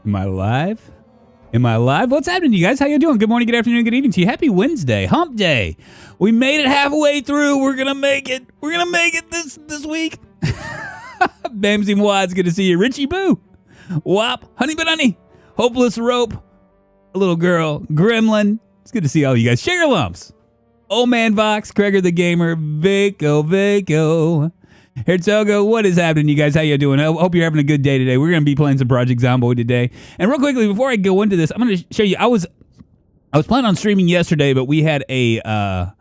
Am I live? Am I live? What's happening, you guys? How you doing? Good morning, good afternoon, good evening to you. Happy Wednesday, hump day. We made it halfway through. We're gonna make it. We're gonna make it this week. Bamsy Mwad's good to see you. Richie Boo. Wop. Honey but honey. Hopeless Rope. A little girl. Gremlin. It's good to see all you guys. Sugar Lumps. Old Man Vox. Gregor the Gamer. Vico. Hertogo, what is happening, you guys? How you doing? I hope you're having a good day today. We're going to be playing some Project Zomboid today. And real quickly, before I go into this, I'm going to show you. I was planning on streaming yesterday, but we had I'm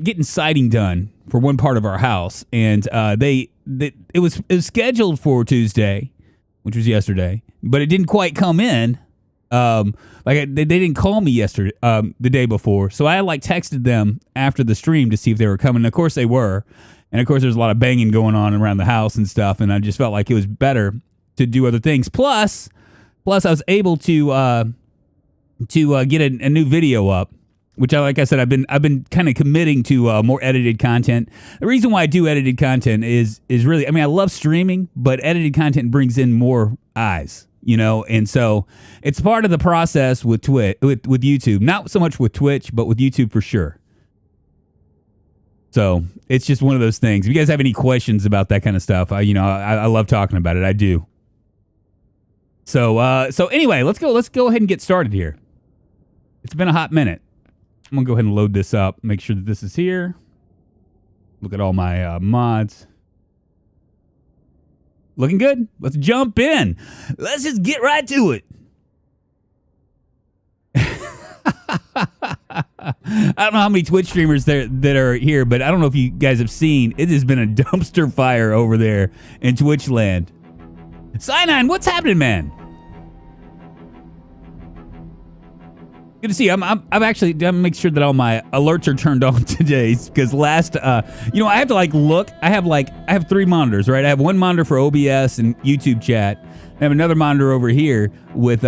getting siding done for one part of our house, and it was scheduled for Tuesday, which was yesterday, but it didn't quite come in. They didn't call me yesterday, the day before, so I texted them after the stream to see if they were coming. And of course they were. And, of course, there's a lot of banging going on around the house and stuff, and I just felt like it was better to do other things. Plus I was able to get a new video up, which, like I said, I've been kind of committing to more edited content. The reason why I do edited content is really, I love streaming, but edited content brings in more eyes, and so it's part of the process with with YouTube. Not so much with Twitch, but with YouTube for sure. So it's just one of those things. If you guys have any questions about that kind of stuff, I love talking about it. I do. So anyway, let's go ahead and get started here. It's been a hot minute. I'm gonna go ahead and load this up. Make sure that this is here. Look at all my mods. Looking good. Let's jump in. Let's just get right to it. I don't know how many Twitch streamers that are here, but I don't know if you guys have seen, it has been a dumpster fire over there in Twitch land. Cyanine, what's happening, man? Good to see you. I'm actually going to make sure that all my alerts are turned on today, because I have to look. I have 3 monitors, right? I have one monitor for OBS and YouTube chat. I have another monitor over here with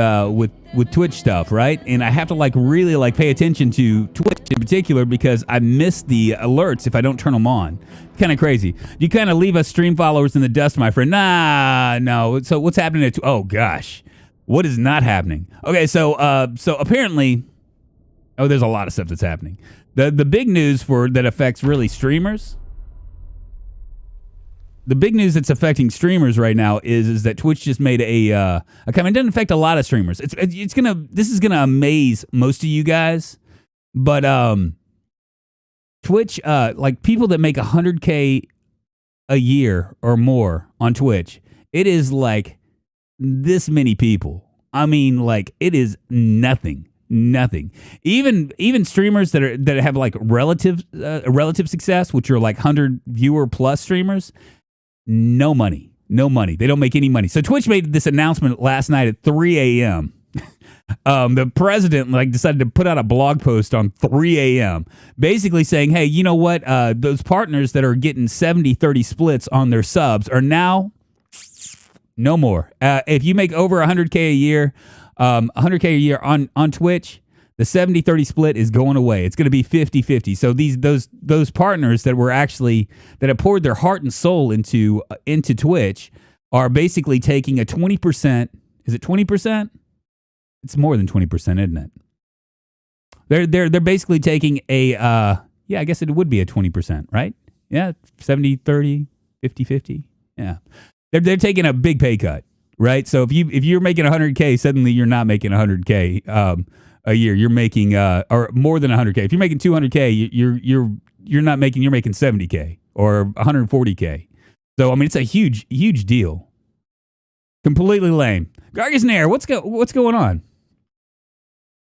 Twitch stuff, right? And I have to really pay attention to Twitch in particular, because I miss the alerts if I don't turn them on. Kind of crazy. You kind of leave us stream followers in the dust, my friend. Nah, no. So what's happening oh gosh, what is not happening? Okay, so apparently, there's a lot of stuff that's happening. The big news that affects really streamers. The big news that's affecting streamers right now is that Twitch just made a comment. It doesn't affect a lot of streamers. This is gonna amaze most of you guys, but Twitch, people that make 100K a year or more on Twitch, it is this many people. It is nothing. Even streamers that have relative success, which are 100 viewer plus streamers. No money. They don't make any money. So Twitch made this announcement last night at 3 a.m. The president decided to put out a blog post on 3 a.m. basically saying, hey, you know what? Those partners that are getting 70-30 splits on their subs are now no more. If you make over 100K a year, on Twitch, the 70-30 split is going away. It's going to be 50-50. So those partners that have poured their heart and soul into Twitch are basically taking a 20%. Is it 20%? It's more than 20%, isn't it? They're basically taking I guess it would be a 20%, right? Yeah, 70-30, 50-50. Yeah. They're taking a big pay cut, right? So if you're making 100K, suddenly you're not making 100K a year. You're making or more than 100K. If you're making 200K, you're making 70K or 140K. So it's a huge deal. Completely lame. Gargus Nair, what's going on?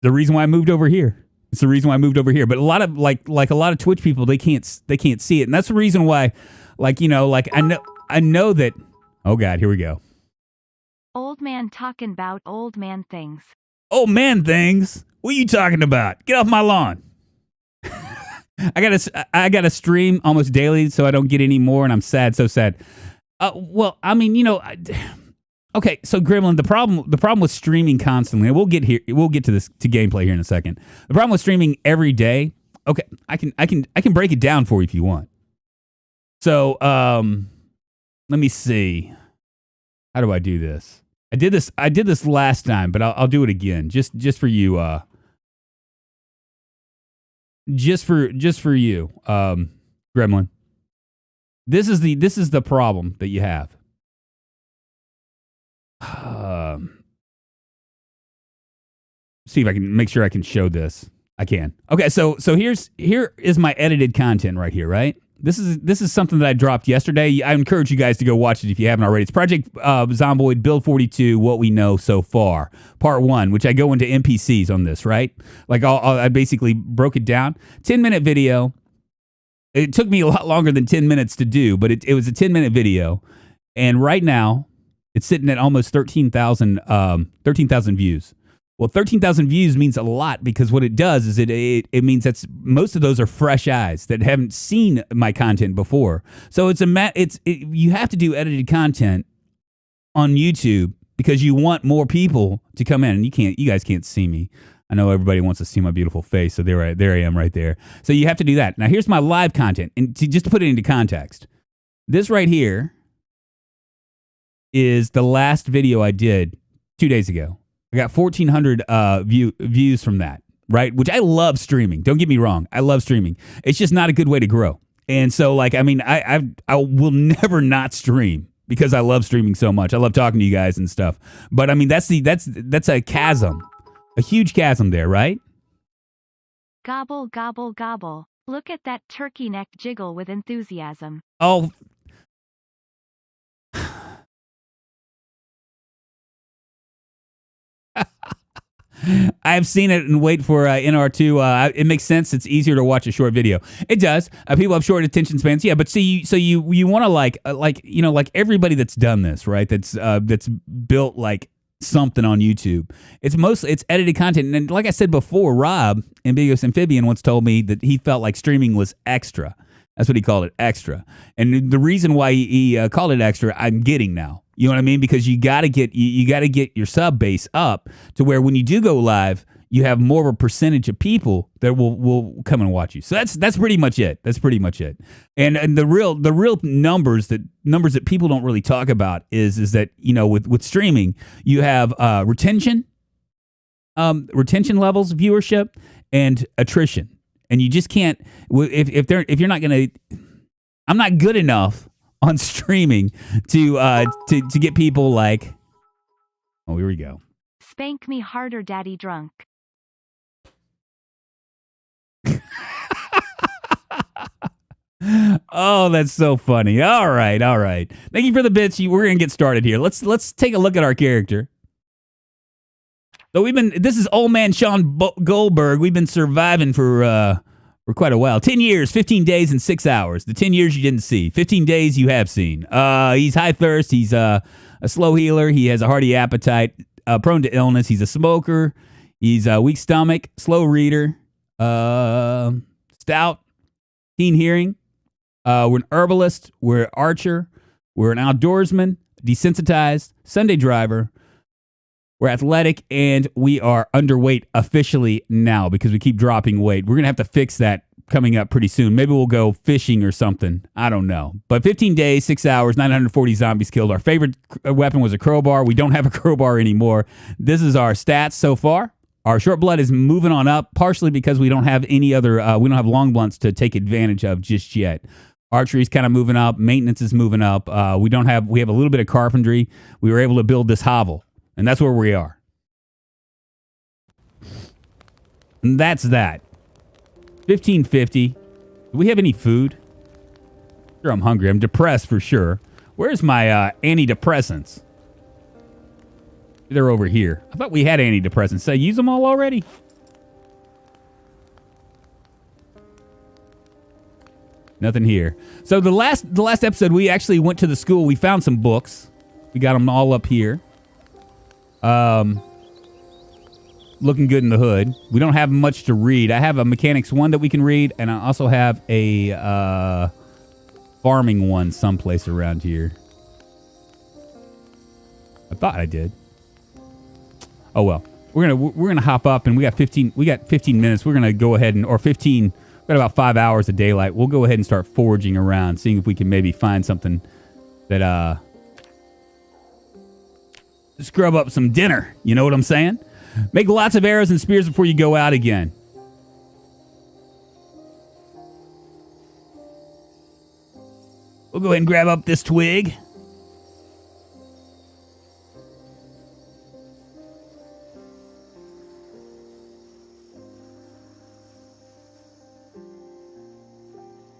The reason why I moved over here. It's the reason why I moved over here. But a lot of a lot of Twitch people, they can't see it, and that's the reason why. I know that. Oh God, here we go. Old man talking about old man things. Old man things? What are you talking about? Get off my lawn. I gotta stream almost daily so I don't get any more, and I'm sad, so sad. Okay, so Gremlin, the problem with streaming constantly, and we'll get to this to gameplay here in a second. The problem with streaming every day. Okay, I can break it down for you if you want. So let me see. How do I do this? I did this last time, but I'll do it again. Just for you. Just for you, Gremlin. This is the problem that you have. See if I can make sure I can show this. I can. Okay, so here is my edited content right here, right? This is something that I dropped yesterday. I encourage you guys to go watch it if you haven't already. It's Project Zomboid Build 42, What We Know So Far, Part 1, which I go into NPCs on this, right? Like I basically broke it down. 10-minute video. It took me a lot longer than 10 minutes to do, but it was a 10-minute video. And right now, it's sitting at almost 13,000 views. Well, 13,000 views means a lot because what it does is it means that's most of those are fresh eyes that haven't seen my content before. So you have to do edited content on YouTube because you want more people to come in, and you guys can't see me. I know everybody wants to see my beautiful face, so there I am right there. So you have to do that. Now here's my live content, and just to put it into context, this right here is the last video I did 2 days ago. I got 1,400 views from that, right? Which I love streaming. Don't get me wrong. I love streaming. It's just not a good way to grow. And so, like, I mean, I will never not stream because I love streaming so much. I love talking to you guys and stuff. But I mean, that's a chasm, a huge chasm there, right? Gobble, gobble, gobble. Look at that turkey neck jiggle with enthusiasm. Oh. I've seen it and wait for NR2. It makes sense. It's easier to watch a short video. It does. People have short attention spans. Yeah, but see, so you want to like everybody that's done this, right? That's built like something on YouTube. It's edited content, and like I said before, Rob Ambiguous Amphibian once told me that he felt like streaming was extra. That's what he called it, extra. And the reason why he called it extra, I'm getting now. You know what I mean? Because you got to get your sub base up to where when you do go live, you have more of a percentage of people that will come and watch you. So that's pretty much it. That's pretty much it. And the real numbers that people don't really talk about is that, you know, with streaming, you have retention levels, viewership, and attrition. And you just can't if you're not gonna. I'm not good enough on streaming to get people like. Oh, here we go. Spank me harder, daddy drunk. Oh, that's so funny. All right. Thank you for the bits. We're gonna get started here. Let's take a look at our character. So this is old man Sean Goldberg. We've been surviving for quite a while. 10 years, 15 days, and 6 hours. The 10 years you didn't see. 15 days you have seen. He's high thirst. He's a slow healer. He has a hearty appetite. Prone to illness. He's a smoker. He's a weak stomach. Slow reader. Stout. Keen hearing. We're an herbalist. We're an archer. We're an outdoorsman. Desensitized. Sunday driver. We're athletic, and we are underweight officially now because we keep dropping weight. We're going to have to fix that coming up pretty soon. Maybe we'll go fishing or something. I don't know. But 15 days, 6 hours, 940 zombies killed. Our favorite weapon was a crowbar. We don't have a crowbar anymore. This is our stats so far. Our short blood is moving on up, partially because we don't have any other, we don't have long blunts to take advantage of just yet. Archery's kind of moving up. Maintenance is moving up. We have a little bit of carpentry. We were able to build this hovel. And that's where we are. And that's that. 1550. Do we have any food? Sure, I'm hungry. I'm depressed for sure. Where's my antidepressants? They're over here. I thought we had antidepressants. Did I use them all already? Nothing here. So the last episode, we actually went to the school. We found some books. We got them all up here. Looking good in the hood. We don't have much to read. I have a mechanics one that we can read, and I also have a farming one someplace around here. I thought I did. Oh well. We're gonna hop up, and we got 15 minutes. We're gonna go ahead and we got about 5 hours of daylight. We'll go ahead and start foraging around, seeing if we can maybe find something that scrub up some dinner. You know what I'm saying? Make lots of arrows and spears before you go out again. We'll go ahead and grab up this twig.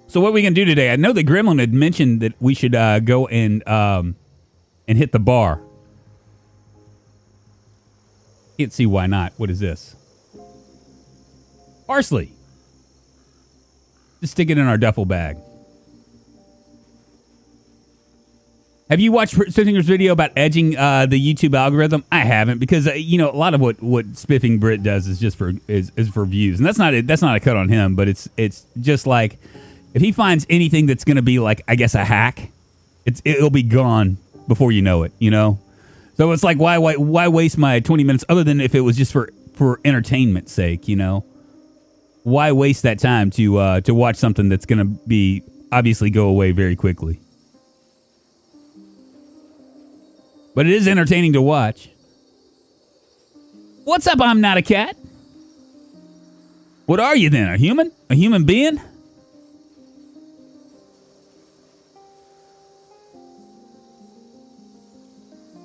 So what are we going to do today? I know the Gremlin had mentioned that we should go and hit the bar. Can't see why not. What is this? Parsley. Just stick it in our duffel bag. Have you watched Spiffinger's video about edging the YouTube algorithm? I haven't, because a lot of what Spiffing Brit does is just for views, and that's not a cut on him, but it's just like, if he finds anything that's going to be like, I guess, a hack, it'll be gone before you know it, So it's like, why waste my 20 minutes other than if it was just for entertainment's sake, Why waste that time to watch something that's going to be obviously go away very quickly? But it is entertaining to watch. What's up, I'm not a cat? What are you then, a human? A human being?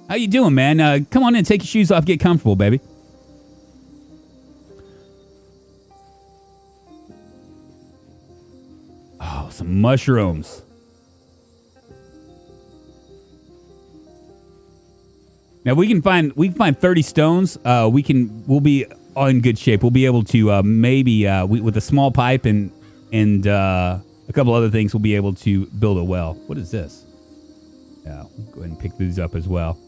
How you doing, man? Come on in, take your shoes off, get comfortable, baby. Oh, some mushrooms. Now we can find 30 stones. We'll be in good shape. We'll be able to maybe with a small pipe and a couple other things, we'll be able to build a well. What is this? Yeah, we'll go ahead and pick these up as well.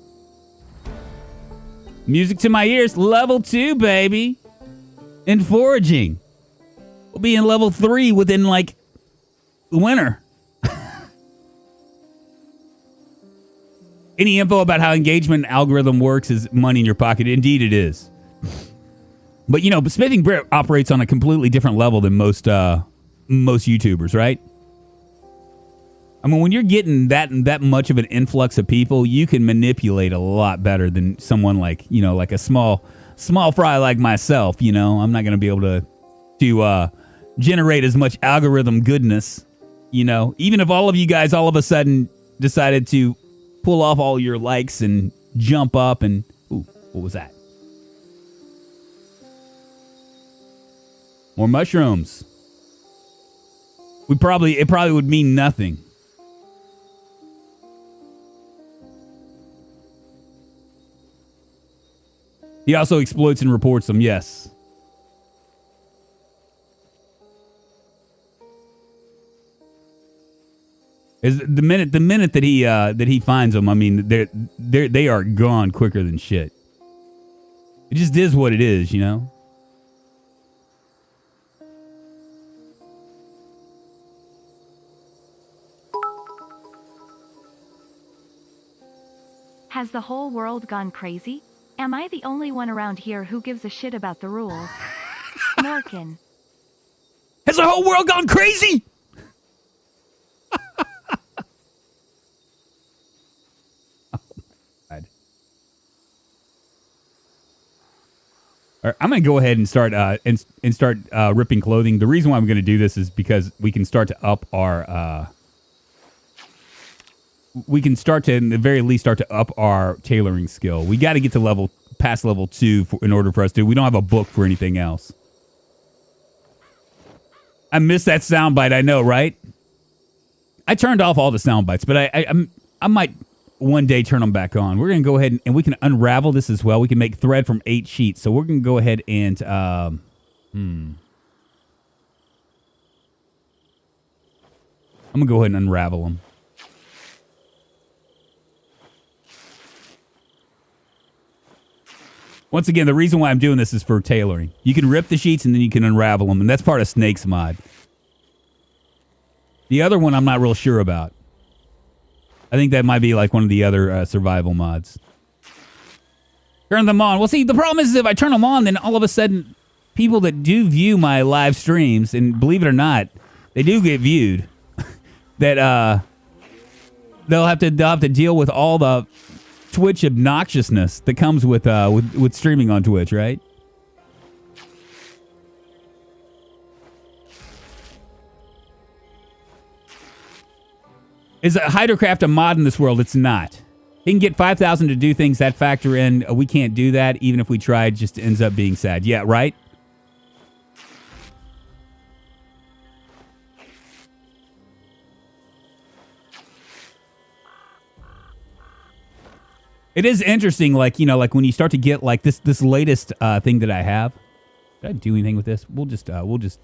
Music to my ears, level 2, baby. And foraging. We'll be in level 3 within, like, the winter. Any info about how engagement algorithm works is money in your pocket. Indeed it is. But, Smithing Brit operates on a completely different level than most YouTubers, right? I mean, when you're getting that much of an influx of people, you can manipulate a lot better than someone like, like a small fry like myself, I'm not going to be able to generate as much algorithm goodness, even if all of you guys all of a sudden decided to pull off all your likes and jump up and, ooh, what was that? More mushrooms. It probably would mean nothing. He also exploits and reports them, yes. Is the minute that he finds them, I mean, they are gone quicker than shit. It just is what it is, Has the whole world gone crazy? Am I the only one around here who gives a shit about the rules? Norkin. Has the whole world gone crazy? Right, I'm going to go ahead and start ripping clothing. The reason why I'm going to do this is because we can start to up our in the very least start to up our tailoring skill. We got to get to past level 2 in order for us to. We don't have a book for anything else. I missed that soundbite. I know, right? I turned off all the soundbites, but I might one day turn them back on. We're going to go ahead and we can unravel this as well. We can make thread from 8 sheets. So we're going to go ahead and I'm going to go ahead and unravel them. Once again, the reason why I'm doing this is for tailoring. You can rip the sheets and then you can unravel them, and that's part of Snake's mod. The other one I'm not real sure about. I think that might be like one of the other survival mods. Turn them on. Well, see, the problem is if I turn them on, then all of a sudden, people that do view my live streams, and believe it or not, they do get viewed, that they'll have to deal with all the Twitch obnoxiousness that comes with streaming on Twitch, right? Is Hydrocraft a mod in this world? It's not. He can get 5,000 to do things that factor in. We can't do that. Even if we tried, just ends up being sad. Yeah, right? It is interesting, like, you know, like when you start to get like this latest thing that I have. Did I do anything with this? We'll just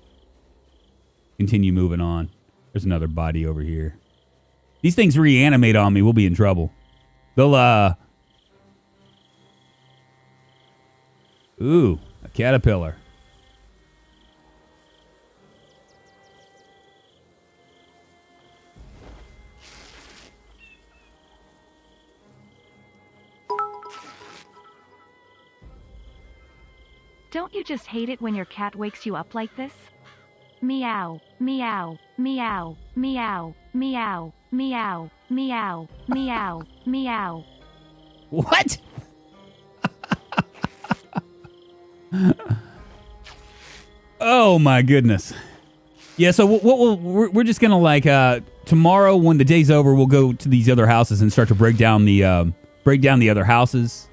continue moving on. There's another body over here. These things reanimate on me. We'll be in trouble. They'll, Ooh, a caterpillar. Don't you just hate it when your cat wakes you up like this? Meow, meow, meow, meow, meow, meow, meow, meow, meow. What? Oh my goodness. Yeah, so we're just gonna like tomorrow when the day's over, we'll go to these other houses and start to break down the other houses.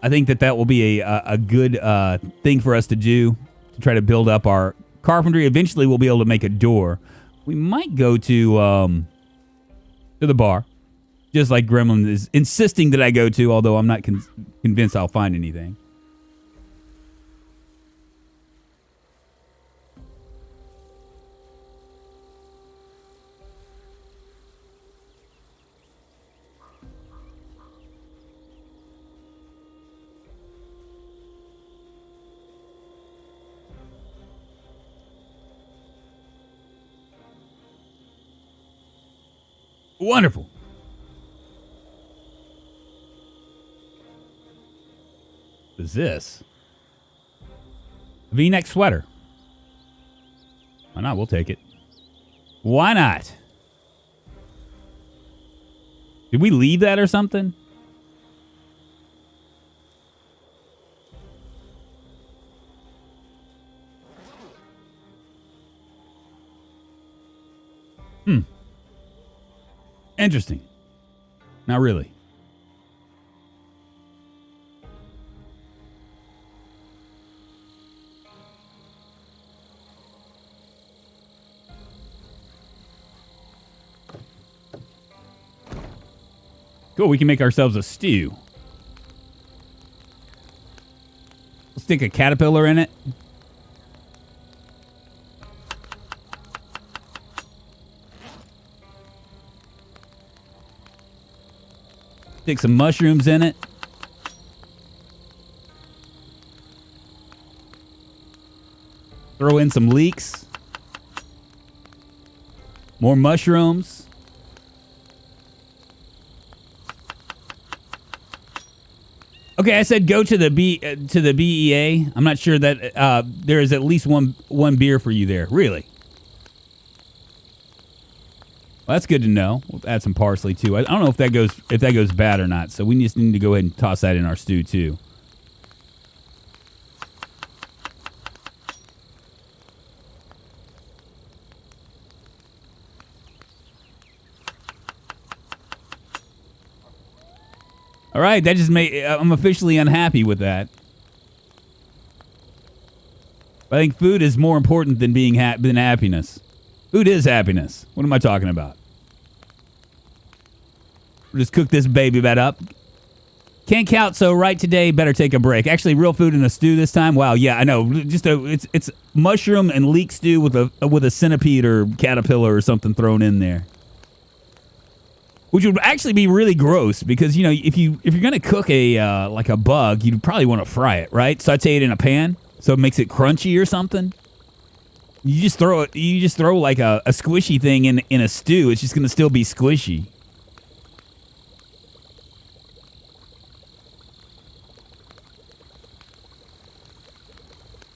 I think that will be a good thing for us to do to try to build up our carpentry. Eventually, we'll be able to make a door. We might go to the bar, just like Gremlin is insisting that I go to, although I'm not convinced I'll find anything. Wonderful. What is this? A V-neck sweater. Why not? We'll take it. Why not? Did we leave that or something? Interesting. Not really. Cool, we can make ourselves a stew. Let's stick a caterpillar in it. Stick some mushrooms in it. Throw in some leeks. More mushrooms. Okay, I said go to the BEA. I'm not sure that there is at least one beer for you there. Really? Well, that's good to know. We'll add some parsley too. I don't know if that goes bad or not. So we just need to go ahead and toss that in our stew too. All right, that just made I'm officially unhappy with that. I think food is more important than than happiness. Food is happiness. What am I talking about? We'll just cook this baby back up. Can't count, so right today, better take a break. Actually, real food in a stew this time. Wow, yeah, I know. Just it's mushroom and leek stew with a centipede or caterpillar or something thrown in there. Which would actually be really gross because, you know, if you're gonna cook a like a bug, you'd probably want to fry it, right? Saute it in a pan so it makes it crunchy or something. You just throw like a squishy thing in a stew. It's just gonna still be squishy.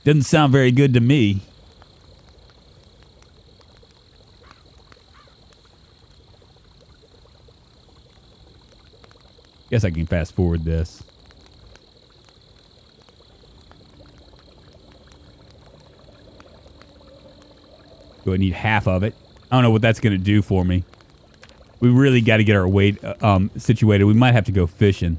Doesn't sound very good to me. Guess I can fast forward this. Do I need half of it? I don't know what that's going to do for me. We really got to get our weight situated. We might have to go fishing.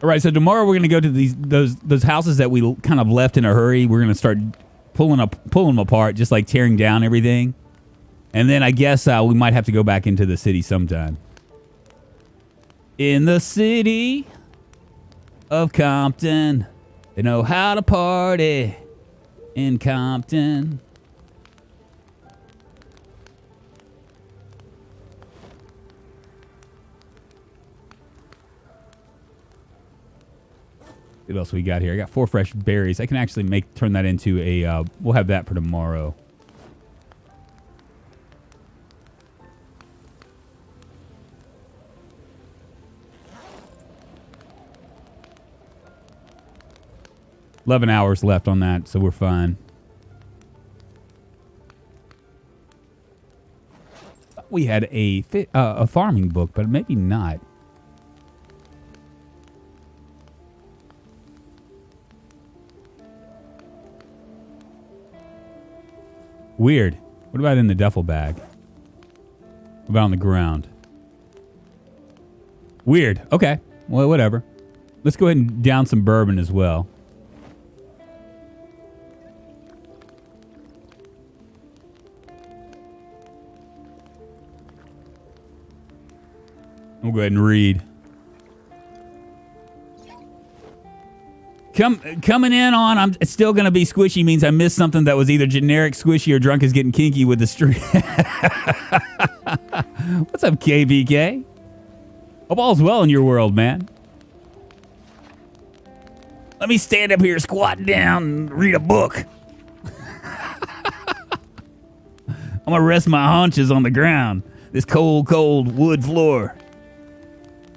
All right, so tomorrow we're going to go to those houses that we kind of left in a hurry. We're going to start pulling them apart, just like tearing down everything. And then I guess we might have to go back into the city sometime. In the city of Compton, they know how to party in Compton. What else we got here? I got 4 fresh berries. I can actually turn that into a, we'll have that for tomorrow. $11 left on that, so we're fine. We had a farming book, but maybe not. Weird. What about in the duffel bag? What about on the ground? Weird. Okay. Well, whatever. Let's go ahead and down some bourbon as well. We'll go ahead and read. Coming in on, I'm still going to be squishy means I missed something that was either generic squishy or drunk is getting kinky with the stream. What's up, KVK? Hope all's well in your world, man. Let me stand up here, squat down, and read a book. I'm going to rest my haunches on the ground. This cold, cold wood floor.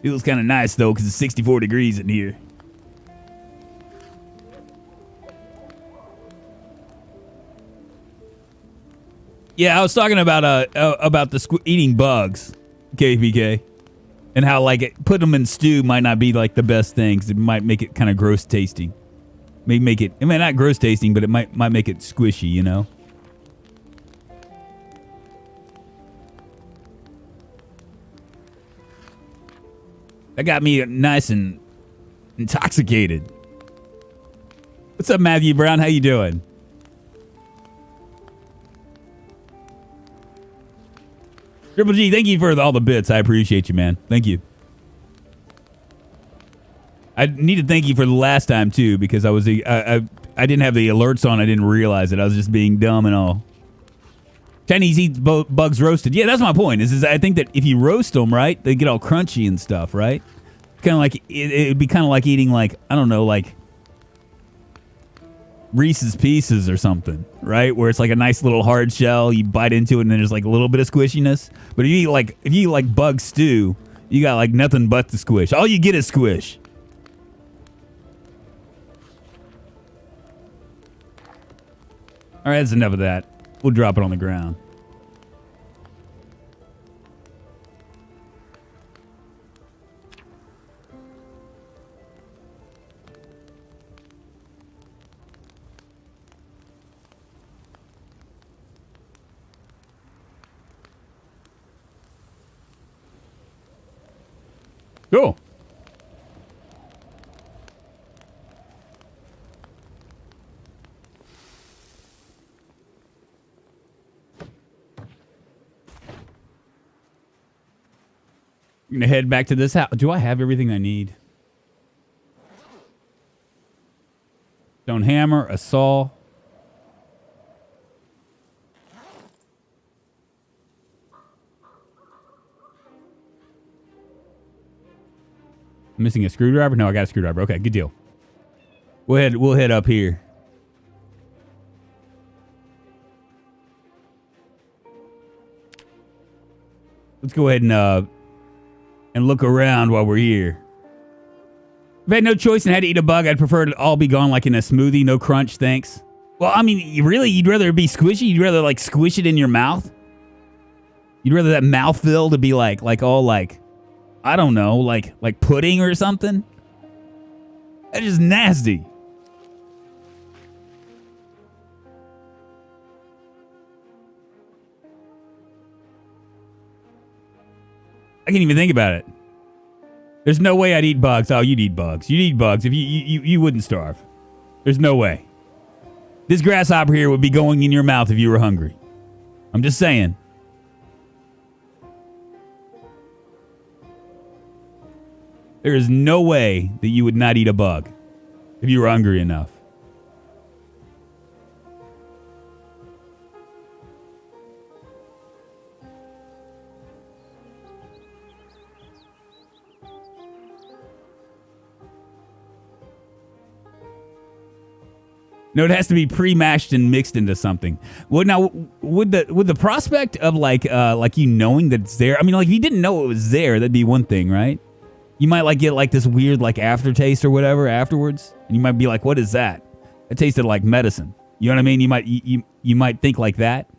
Feels kind of nice, though, because it's 64 degrees in here. Yeah, I was talking about the eating bugs, KPK, and how like put them in stew might not be like the best thing because it might make it kind of gross tasting. Make it, I mean, not gross tasting, but it might make it squishy, you know. That got me nice and intoxicated. What's up, Matthew Brown? How you doing? Triple G, thank you for all the bits. I appreciate you, man. Thank you. I need to thank you for the last time, too, because I didn't have the alerts on. I didn't realize it. I was just being dumb and all. Chinese eats bugs roasted. Yeah, that's my point. Is I think that if you roast them, right, they get all crunchy and stuff, right? Kind of like, it'd be kind of like eating, like, I don't know, like Reese's Pieces or something, right? Where it's like a nice little hard shell, you bite into it, and then there's like a little bit of squishiness. But if you eat like bug stew, you got like nothing but the squish. All you get is squish. All right, that's enough of that. We'll drop it on the ground. Cool. I'm gonna head back to this house. Do I have everything I need? Stone hammer, a saw. I'm missing a screwdriver? No, I got a screwdriver. Okay, good deal. We'll head up here. Let's go ahead and look around while we're here. If I had no choice and had to eat a bug, I'd prefer it to all be gone like in a smoothie, no crunch, thanks. Well, I mean, you'd rather it be squishy? You'd rather like squish it in your mouth? You'd rather that mouthfeel to be like all like, I don't know, like pudding or something? That's just nasty. I can't even think about it. There's no way I'd eat bugs. Oh, you'd eat bugs. You'd eat bugs if you wouldn't starve. There's no way. This grasshopper here would be going in your mouth if you were hungry. I'm just saying. There is no way that you would not eat a bug if you were hungry enough. No, it has to be pre-mashed and mixed into something. Well, now, would the prospect of like you knowing that it's there? I mean, like if you didn't know it was there, that'd be one thing, right? You might like get like this weird like aftertaste or whatever afterwards, and you might be like, "What is that?" It tasted like medicine. You know what I mean? You might think like that.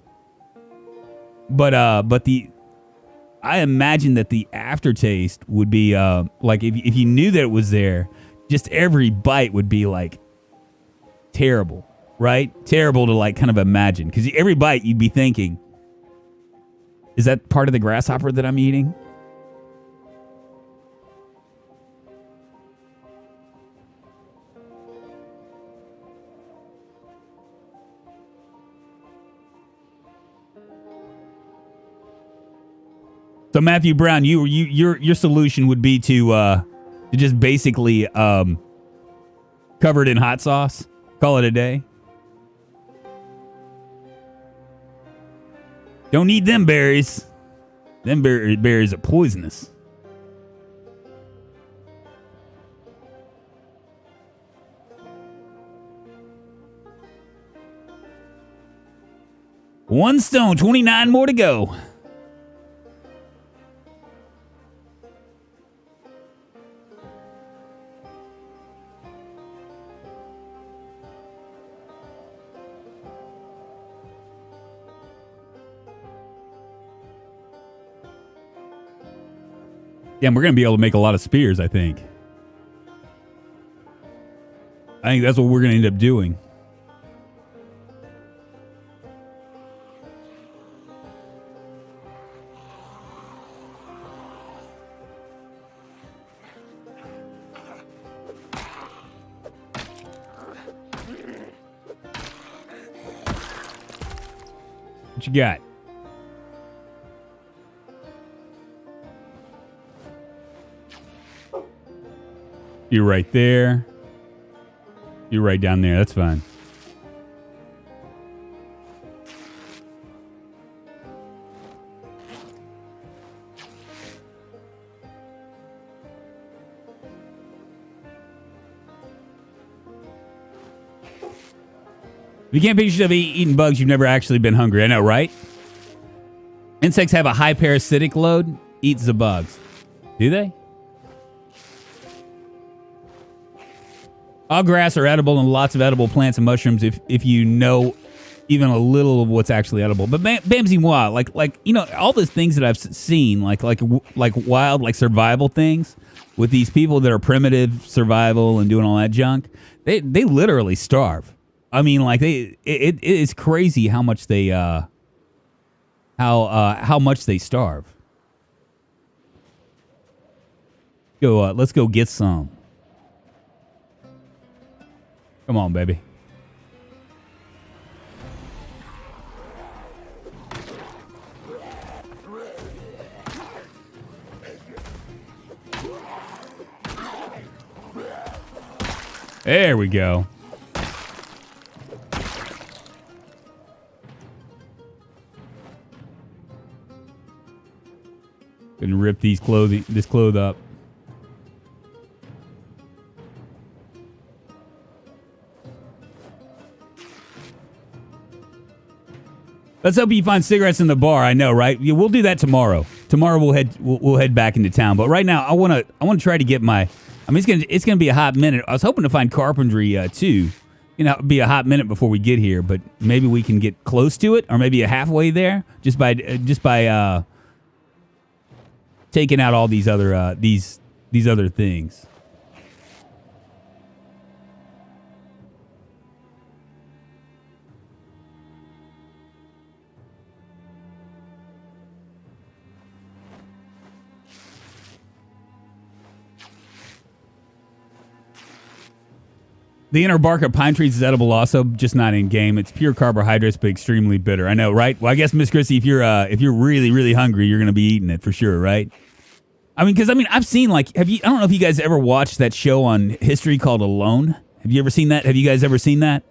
But I imagine that the aftertaste would be like if you knew that it was there, just every bite would be like terrible, right? Terrible to like kind of imagine, because every bite you'd be thinking, is that part of the grasshopper that I'm eating? So Matthew Brown, your solution would be to just basically cover it in hot sauce, call it a day. Don't eat them berries. Them berries are poisonous. One stone, 29 more to go. Yeah, we're going to be able to make a lot of spears, I think. I think that's what we're going to end up doing. What you got? You're right there. You're right down there. That's fine. If you can't picture yourself eating bugs, you've never actually been hungry. I know, right? Insects have a high parasitic load. Eats the bugs. Do they? All grass are edible, and lots of edible plants and mushrooms if you know even a little of what's actually edible. But Bamsy Moi, like you know, all those things that I've seen, like wild, like survival things with these people that are primitive survival and doing all that junk, they literally starve. I mean, like it is crazy how much they how much they starve. Let's go get some. Come on, baby. There we go. Gonna rip this cloth up. Let's hope you find cigarettes in the bar. I know, right? Yeah, we'll do that tomorrow. Tomorrow we'll head back into town. But right now, I want to try to get my. I mean, it's gonna be a hot minute. I was hoping to find carpentry too. You know, it'd be a hot minute before we get here, but maybe we can get close to it, or maybe a halfway there, just by taking out all these other these other things. The inner bark of pine trees is edible also, just not in game. It's pure carbohydrates, but extremely bitter. I know, right? Well, I guess, Miss Chrissy, if you're really, really hungry, you're going to be eating it for sure, right? I mean, because, I've seen, like, I don't know if you guys ever watched that show on history called Alone. Have you ever seen that? Have you guys ever seen that?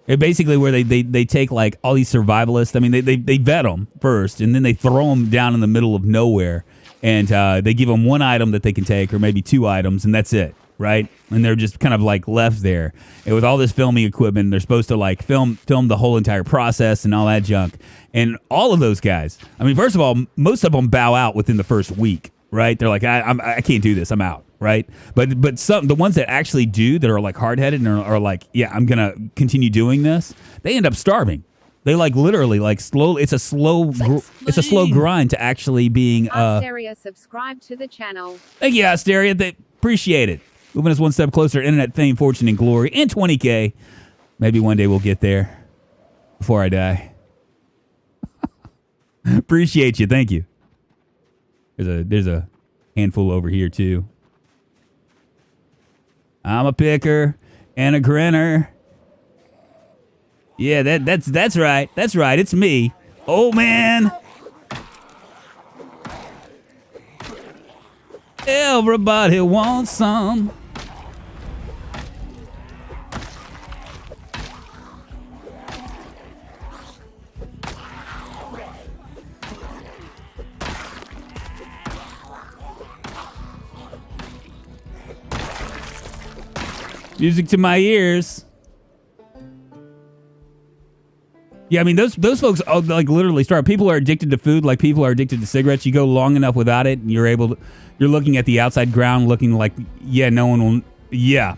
It basically where they take, like, all these survivalists. I mean, they vet them first, and then they throw them down in the middle of nowhere, and they give them one item that they can take, or maybe two items, and that's it. Right? And they're just kind of like left there. And with all this filming equipment, they're supposed to like film the whole entire process and all that junk. And all of those guys, I mean, first of all, most of them bow out within the first week, right? They're like, I can't do this. I'm out, right? But the ones that actually do, that are like hard-headed and are like, yeah, I'm going to continue doing this, they end up starving. They like literally like slowly. It's a slow grind to actually being. Asteria, subscribe to the channel. Thank you, Asteria. They appreciate it. Moving us one step closer to internet fame, fortune, and glory, and 20K. Maybe one day we'll get there before I die. Appreciate you. Thank you. There's a handful over here, too. I'm a picker and a grinner. Yeah, that's right. That's right. It's me. Oh, man. Everybody wants some. Music to my ears. Yeah, I mean, those folks like literally start. People are addicted to food like people are addicted to cigarettes. You go long enough without it, and you're looking at the outside ground, looking like, yeah, no one will. Yeah,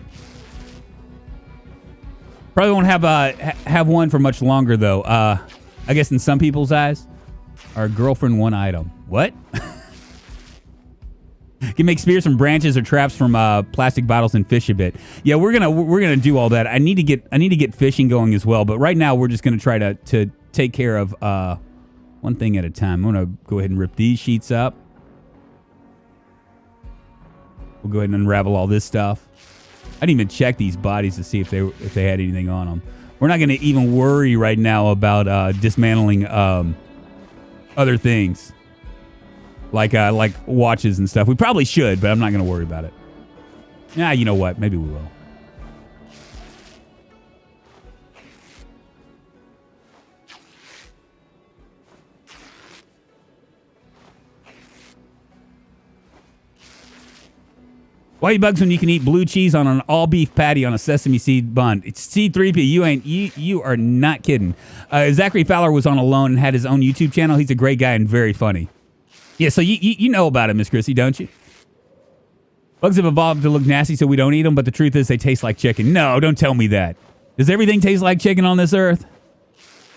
probably won't have one for much longer though. I guess in some people's eyes, our girlfriend one item. What? Can make spears from branches or traps from plastic bottles and fish a bit. Yeah, we're gonna do all that. I need to get fishing going as well. But right now we're just gonna try to take care of one thing at a time. I'm gonna go ahead and rip these sheets up. We'll go ahead and unravel all this stuff. I didn't even check these bodies to see if they had anything on them. We're not gonna even worry right now about dismantling other things. Like watches and stuff. We probably should, but I'm not going to worry about it. Yeah, you know what? Maybe we will. Why you bugs when you can eat blue cheese on an all beef patty on a sesame seed bun? It's C3P. You are not kidding. Zachary Fowler was on Alone and had his own YouTube channel. He's a great guy and very funny. Yeah, so you know about it, Miss Chrissy, don't you? Bugs have evolved to look nasty, so we don't eat them, but the truth is they taste like chicken. No, don't tell me that. Does everything taste like chicken on this earth?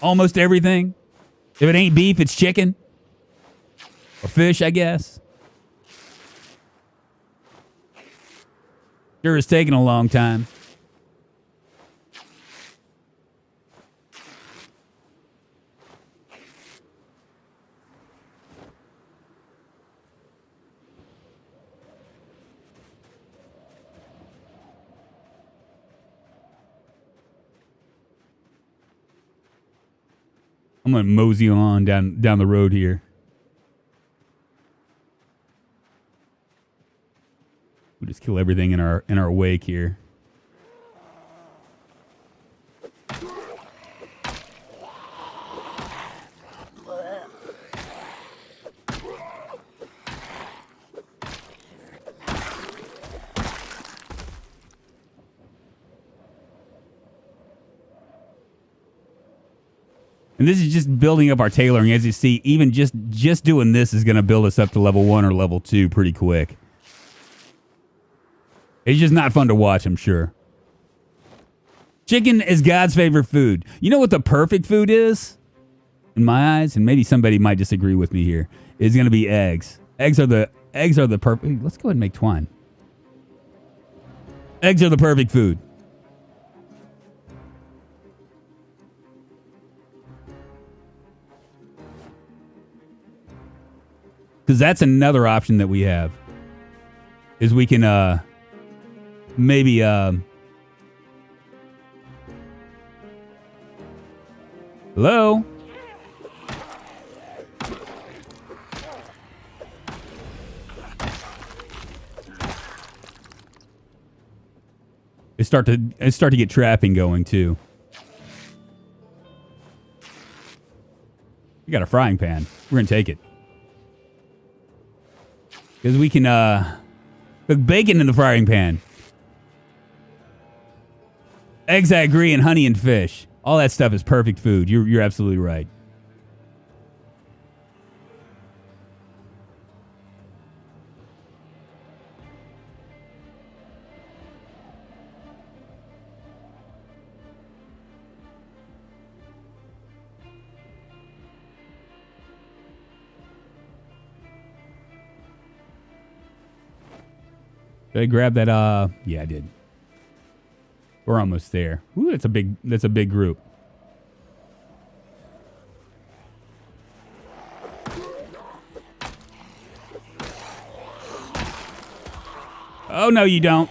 Almost everything? If it ain't beef, it's chicken? Or fish, I guess? Sure is taking a long time. I'm going to mosey on down the road here. We'll just kill everything in our wake here. And And this is just building up our tailoring. As you see, even just doing this is going to build us up to level 1 or level 2 pretty quick. It's just not fun to watch, I'm sure. Chicken is God's favorite food. You know what the perfect food is? In my eyes, and maybe somebody might disagree with me here, is going to be eggs. Eggs are the perfect. Let's go ahead and make twine. Eggs are the perfect food. Because that's another option that we have. Is we can maybe hello? It start to get trapping going too. We got a frying pan. We're gonna take it. Because we can cook bacon in the frying pan. Eggs, I agree, and honey and fish. All that stuff is perfect food. You're absolutely right. Did I grab that? Yeah, I did. We're almost there. Ooh, that's a big group. Oh no, you don't.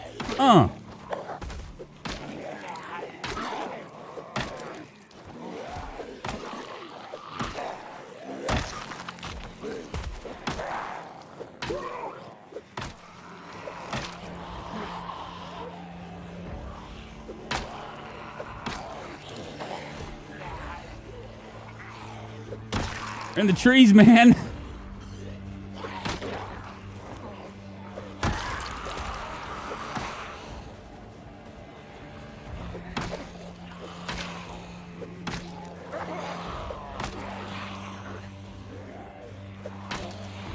They're in the trees, man.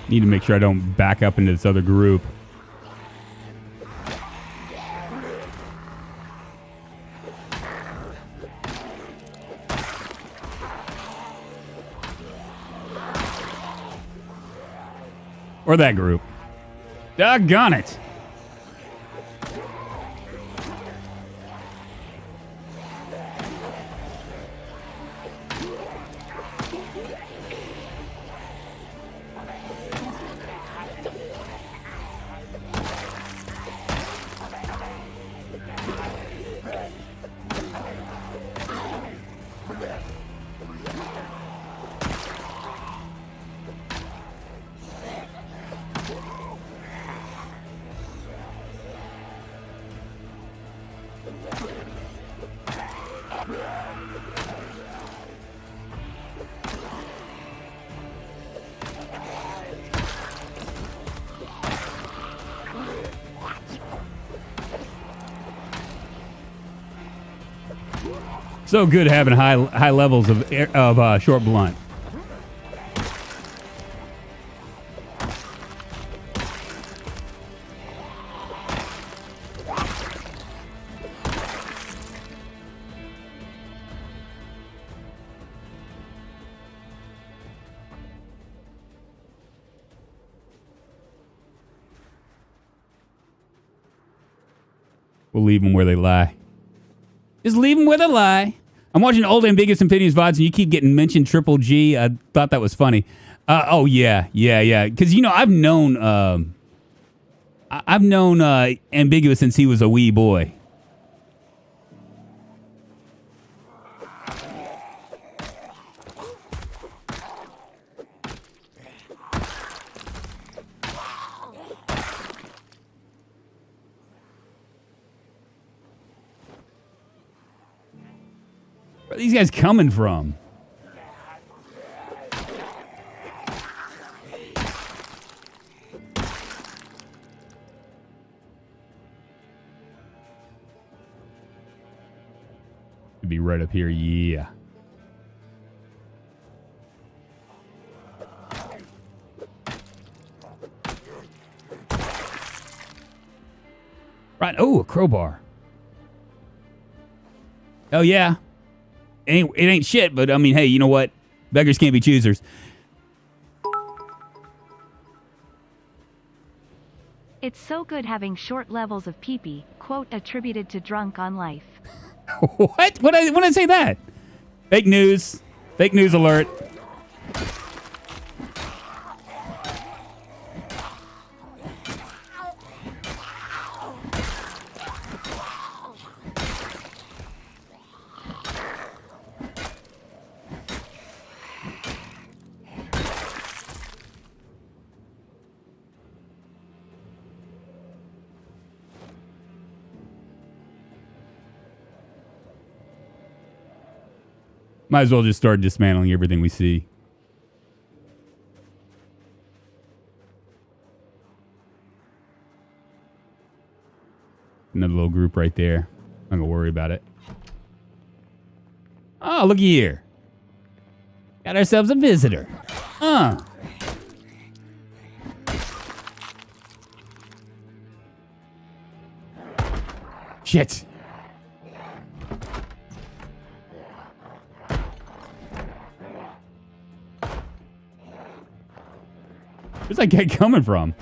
Need to make sure I don't back up into this other group. Or that group. Doggone it. So good having high levels of short blunt. We'll leave them where they lie. Just leave them where they lie. I'm watching old Ambiguous Amphibious VODs and you keep getting mentioned Triple G. I thought that was funny. Oh, yeah. Because, you know, I've known Ambiguous since he was a wee boy. Where are these guys coming from? Could be right up here, yeah. Oh, a crowbar. Oh, yeah. It ain't shit, but I mean, hey, you know what? Beggars can't be choosers. It's so good having short levels of pee-pee, quote attributed to Drunkonlife. What? When did I say that? Fake news. Fake news alert. Might as well just start dismantling everything we see. Another little group right there. I'm going to worry about it. Oh, looky here. Got ourselves a visitor. Shit. Where's that guy coming from?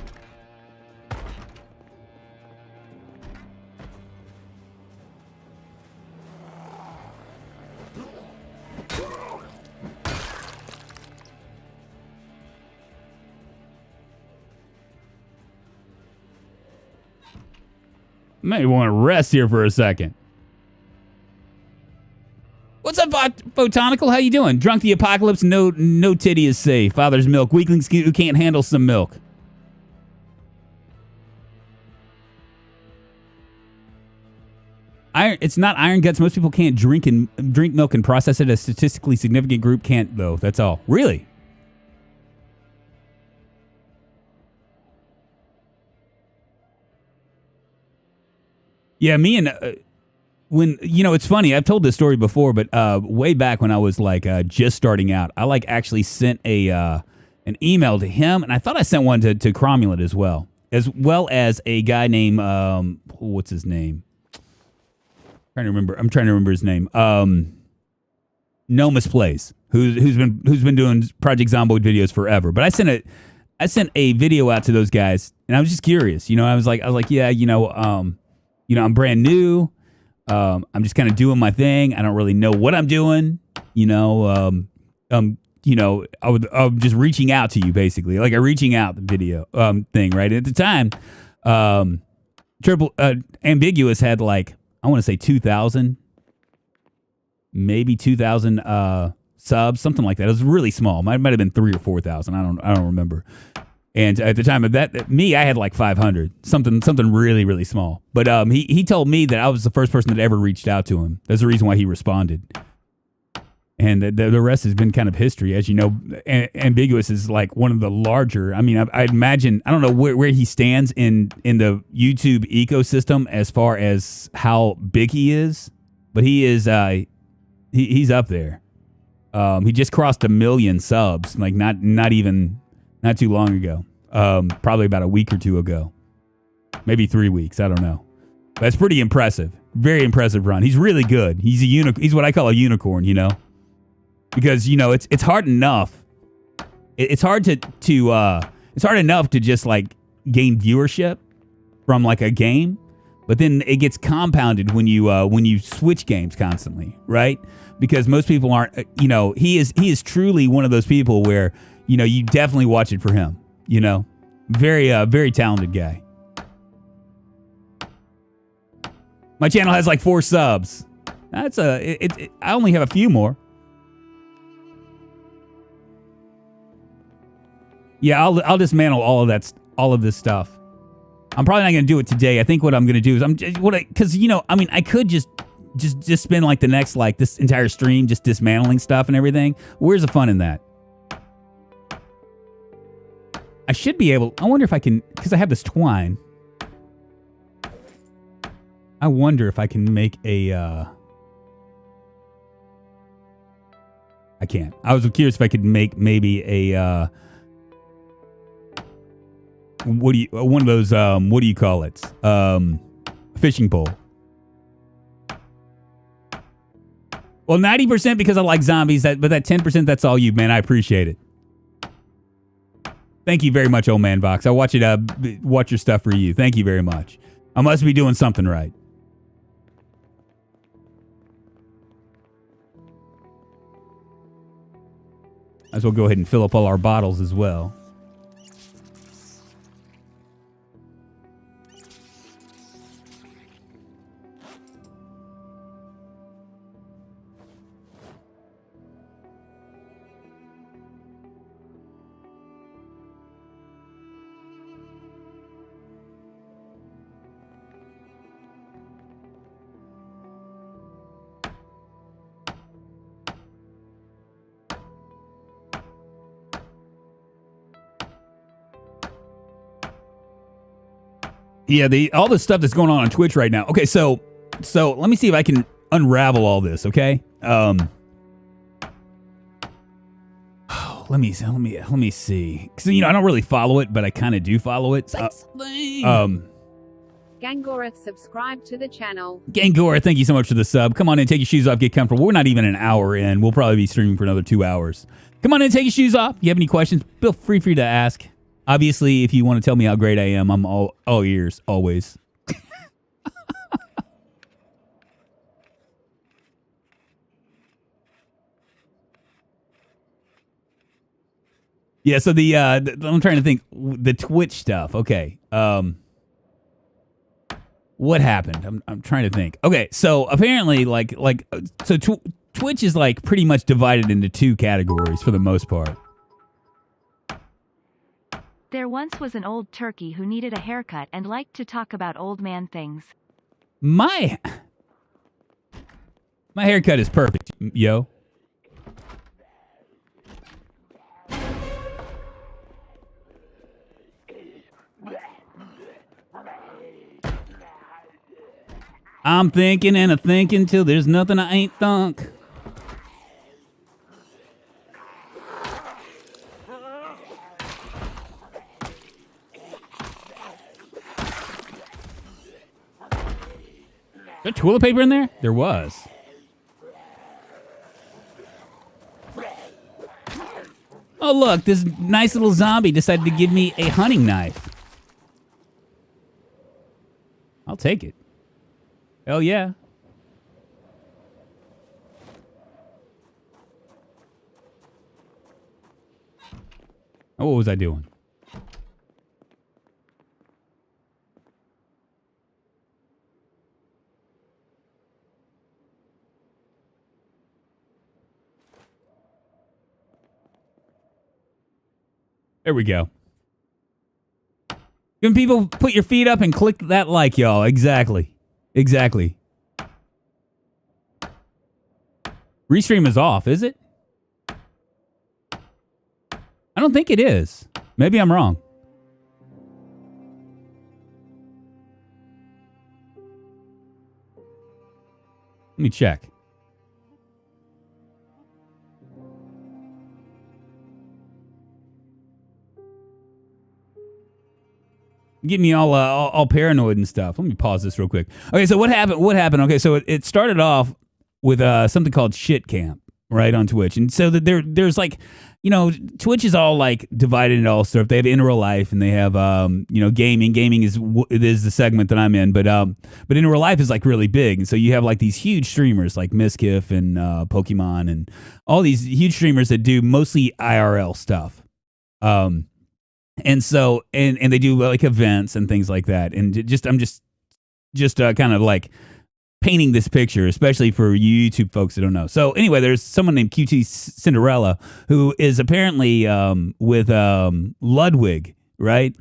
May want to rest here for a second. What's up, Photonical? How you doing? Drunk the apocalypse. No titty is safe. Father's milk. Weaklings who can't handle some milk. It's not iron guts. Most people can't drink milk and process it. A statistically significant group can't, though. That's all. Really? Yeah, me and when it's funny. I've told this story before, but way back when I was like just starting out, I like actually sent an email to him, and I thought I sent one to Cromulent as well as a guy named what's his name? I'm trying to remember his name. No Misplays, who's been doing Project Zomboid videos forever. But I sent a video out to those guys, and I was just curious. I was like, yeah, I'm brand new. I'm just kind of doing my thing. I don't really know what I'm doing. I'm just reaching out to you, basically, like a reaching out video thing, right? At the time, Ambiguous had like, I want to say 2,000, maybe 2,000 subs, something like that. It was really small. Might have been 3,000 or 4,000. I don't remember. And at the time of that, I had like 500, something really, really small. But he told me that I was the first person that ever reached out to him. That's the reason why he responded. And the rest has been kind of history. As you know, Ambiguous is like one of the larger. I mean, I imagine, I don't know where he stands in the YouTube ecosystem as far as how big he is, but he is he's up there. He just crossed 1 million subs, like not too long ago. Probably about a week or two ago. Maybe 3 weeks. I don't know. That's pretty impressive. Very impressive run. He's really good. He's he's what I call a unicorn, because it's hard enough. It's hard it's hard enough to just like gain viewership from like a game, but then it gets compounded when you switch games constantly, right? Because most people aren't. He is truly one of those people where you definitely watch it for him. Very talented guy. My channel has like 4 subs. That's I only have a few more. Yeah, I'll dismantle all of this stuff. I'm probably not going to do it today. I think what I'm going to do is I could just spend like the next like this entire stream just dismantling stuff and everything. Where's the fun in that? I should be able. I wonder if I can, because I have this twine. I wonder if I can make a. I can't. I was curious if I could make maybe a. One of those. What do you call it? fishing pole. Well, 90% because I like zombies, but that 10%, that's all you, man. I appreciate it. Thank you very much, Old Man Vox. I watch watch your stuff for you. Thank you very much. I must be doing something right. Might as well go ahead and fill up all our bottles as well. Yeah, all the stuff that's going on Twitch right now. Okay, so let me see if I can unravel all this. Okay, let me see. So I don't really follow it, but I kind of do follow it. Gangora, subscribe to the channel. Gangora, thank you so much for the sub. Come on in, take your shoes off, get comfortable. We're not even an hour in. We'll probably be streaming for another 2 hours. Come on in, take your shoes off. If you have any questions, feel free to ask. Obviously, if you want to tell me how great I am, I'm all ears, always. Yeah, so I'm trying to think, the Twitch stuff. Okay. What happened? I'm trying to think. Okay, so apparently, Twitch is like pretty much divided into 2 categories for the most part. There once was an old turkey who needed a haircut and liked to talk about old man things. My haircut is perfect, yo. I'm thinking and a thinking till there's nothing I ain't thunk. Is there toilet paper in there? There was. Oh, look, this nice little zombie decided to give me a hunting knife. I'll take it. Hell yeah. Oh, what was I doing? There we go. Can people put your feet up and click that like, y'all? Exactly. Exactly. Restream is off, is it? I don't think it is. Maybe I'm wrong. Let me check. Get me all paranoid and stuff. Let me pause this real quick. Okay, so what happened? Okay, so it started off with something called Shit Camp, right, on Twitch. And so there's like, Twitch is all like divided into all stuff. They have in real life and they have gaming. Gaming is the segment that I'm in, but in real life is like really big. And so you have like these huge streamers like Makeshift and Pokemon and all these huge streamers that do mostly IRL stuff. And so, and they do like events and things like that. And I'm just kind of like painting this picture, especially for you YouTube folks that don't know. So anyway, there's someone named QT Cinderella who is apparently with Ludwig, right?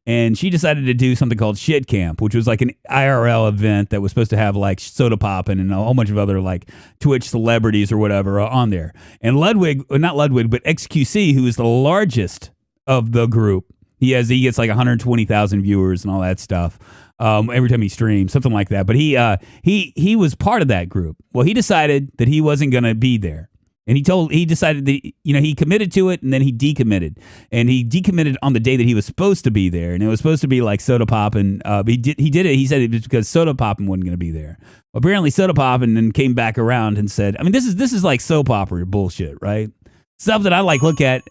And she decided to do something called Shit Camp, which was like an IRL event that was supposed to have like soda popping and a whole bunch of other like Twitch celebrities or whatever on there. And not Ludwig, but XQC, who is the largest of the group. He gets like 120,000 viewers and all that stuff every time he streams, something like that. But he was part of that group. Well, he decided that he wasn't going to be there. And he decided that, he committed to it and then he decommitted. And he decommitted on the day that he was supposed to be there. And it was supposed to be like Soda Poppin'. He did it. He said it was because Soda Poppin' wasn't going to be there. Apparently Soda Poppin' then came back around and said, I mean, this is like soap opera bullshit, right? Stuff that I like look at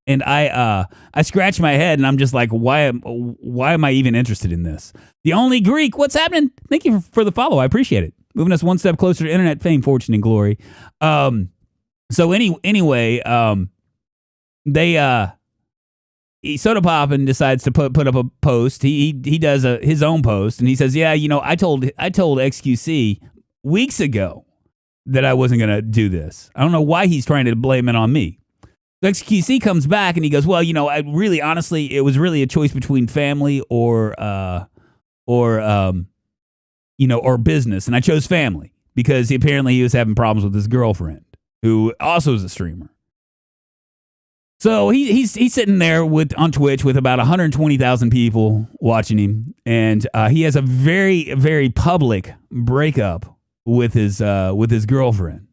and I scratch my head and I'm just like, why am I even interested in this? The Only Greek, what's happening? Thank you for the follow. I appreciate it. Moving us one step closer to internet fame, fortune, and glory. So anyway, Soda Poppin' decides to put up a post. He does his own post, and he says, "Yeah, I told XQC weeks ago that I wasn't gonna do this. I don't know why he's trying to blame it on me." So XQC comes back and he goes, "Well, I really, honestly, it was really a choice between family or business, and I chose family because apparently he was having problems with his girlfriend, who also is a streamer." So he's sitting there on Twitch with about 120,000 people watching him, and he has a very, very public breakup with his girlfriend.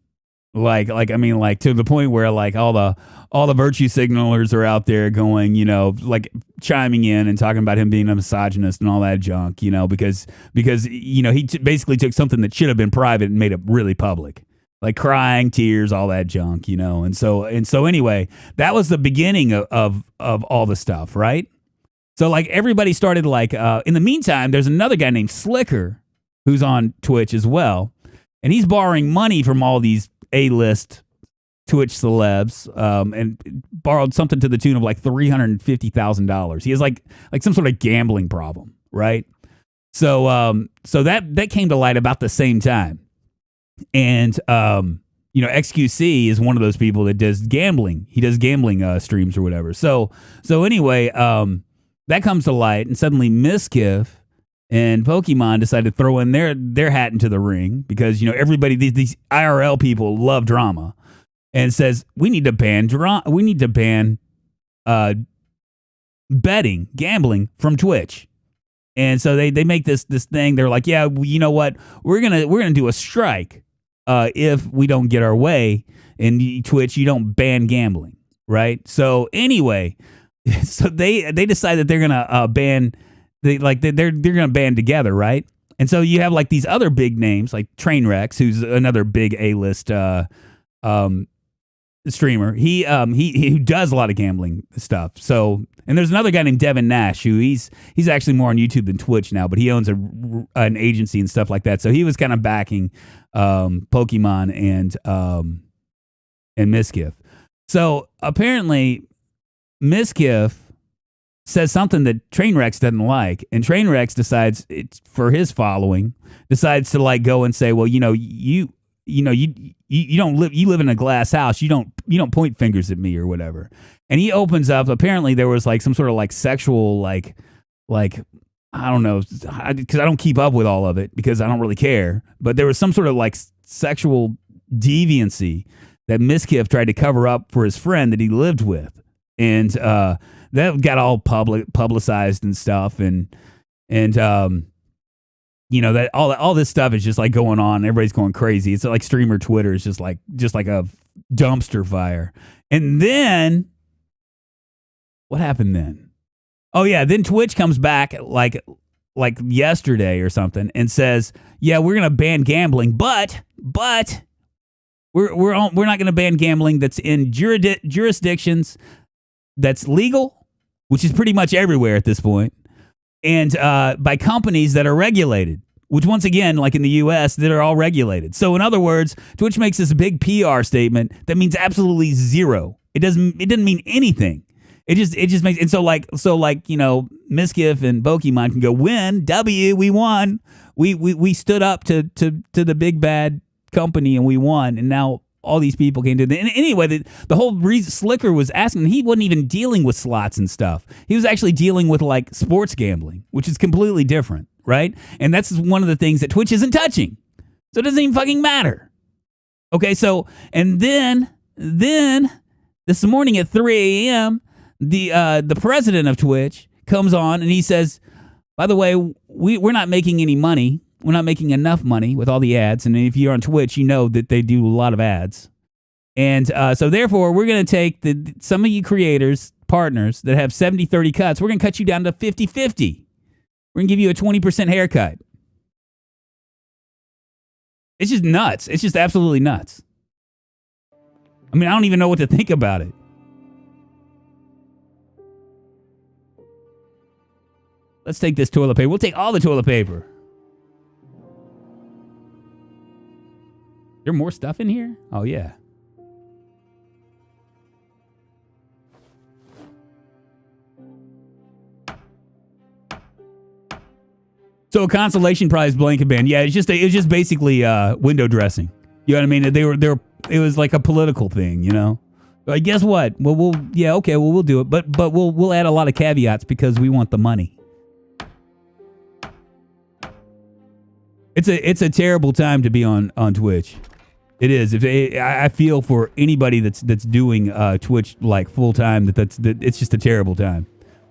Like to the point where like all the virtue signalers are out there going, like chiming in and talking about him being a misogynist and all that junk, because he basically took something that should have been private and made it really public. Like crying, tears, all that junk, and so anyway, that was the beginning of all the stuff, right? So like everybody started like in the meantime, there's another guy named Slicker who's on Twitch as well, and he's borrowing money from all these A-list Twitch celebs, and borrowed something to the tune of like $350,000. He has like some sort of gambling problem, right? So that came to light about the same time. And, XQC is one of those people that does gambling. He does gambling streams or whatever. So anyway, that comes to light, and suddenly Makeshift and Pokemon decided to throw in their hat into the ring because, everybody, these IRL people love drama, and says, we need to ban betting, gambling from Twitch. And so they make this thing. They're like, yeah, you know what? We're gonna do a strike if we don't get our way. In Twitch, you don't ban gambling, right? So anyway, so they decide that they're gonna ban. They're gonna ban together, right? And so you have like these other big names like Trainwrecks, who's another big A-list streamer. He does a lot of gambling stuff. So, and there's another guy named Devin Nash who he's actually more on YouTube than Twitch now, but he owns an agency and stuff like that. So he was kind of backing Pokemon and Makeshift. So apparently Makeshift says something that Trainwrecks doesn't like, and Trainwrecks decides it's for his following, decides to like go and say, well, you don't live, you live in a glass house. You don't point fingers at me or whatever. And he opens up, apparently there was like some sort of like sexual, like, I don't know, because I don't keep up with all of it because I don't really care. But there was some sort of like sexual deviancy that Makeshift tried to cover up for his friend that he lived with. And, that got all publicized and stuff. And, that all this stuff is just like going on. Everybody's going crazy. It's like streamer Twitter is just like a dumpster fire. And then what happened then? Oh yeah, then Twitch comes back like yesterday or something and says, "Yeah, we're gonna ban gambling, but we're not gonna ban gambling that's in jurisdictions that's legal, which is pretty much everywhere at this point." And by companies that are regulated, which once again, like in the U.S., that are all regulated. So in other words, Twitch makes this big PR statement that means absolutely zero. It doesn't mean anything. It just makes, and so Makeshift and Pokemon can go win, we won. We stood up to the big bad company and we won, and now all these people came to it. And anyway, the whole reason Slicker was asking, he wasn't even dealing with slots and stuff. He was actually dealing with like sports gambling, which is completely different, right? And that's one of the things that Twitch isn't touching. So it doesn't even fucking matter. Okay, so, and then this morning at 3 a.m., the president of Twitch comes on and he says, by the way, we're not making any money. We're not making enough money with all the ads. And if you're on Twitch, you know that they do a lot of ads. And so therefore, we're going to take some of you creators, partners that have 70-30 cuts, we're going to cut you down to 50-50. We're going to give you a 20% haircut. It's just nuts. It's just absolutely nuts. I mean, I don't even know what to think about it. Let's take this toilet paper. We'll take all the toilet paper. Is there more stuff in here? Oh, yeah. So a consolation prize blanket ban. Yeah, it's just basically window dressing. You know what I mean? It was like a political thing, you know? Like, guess what? Well, we'll do it, but we'll add a lot of caveats because we want the money. It's a terrible time to be on Twitch. It is. I feel for anybody that's doing Twitch like full time that it's just a terrible time.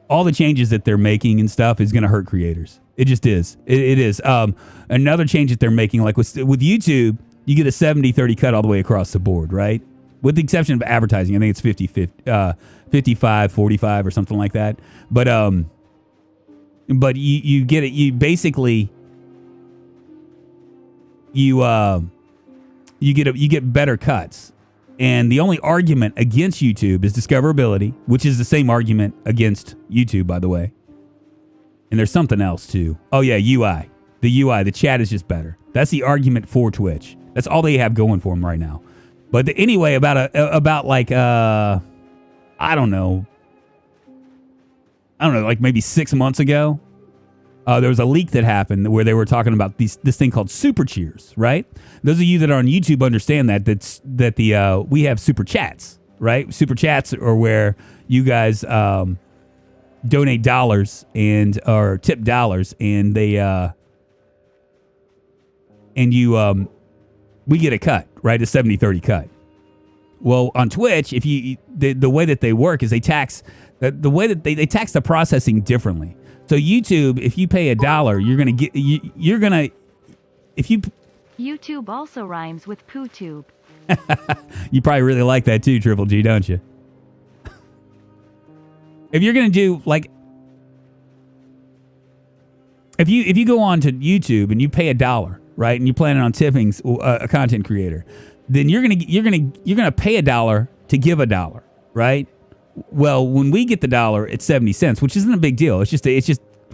All the changes that they're making and stuff is going to hurt creators. It just is. It is. Another change that they're making, like with YouTube, you get a 70-30 cut all the way across the board, right? With the exception of advertising. I think it's 55-45 or something like that. But you get it. You basically you get better cuts. And the only argument against YouTube is discoverability, which is the same argument against YouTube, by the way. And there's something else too. Oh yeah, UI. The chat is just better. That's the argument for Twitch. That's all they have going for them right now. But anyway, about I don't know, like maybe 6 months ago, there was a leak that happened where they were talking about this thing called super cheers, right? Those of you that are on YouTube understand that we have super chats, right? Super chats are where you guys donate dollars or tip dollars, and we get a cut, right? A 70-30 cut. Well, on Twitch, if the way that they work is they tax the way that they tax the processing differently. So YouTube, if you pay $1, YouTube also rhymes with PooTube. You probably really like that too, Triple G, don't you? If you're gonna do like, if you go on to YouTube and you pay $1, right, and you plan on tipping a content creator, then you're gonna pay $1 to give $1, right? Well, when we get the $1, it's 70 cents, which isn't a big deal. It's just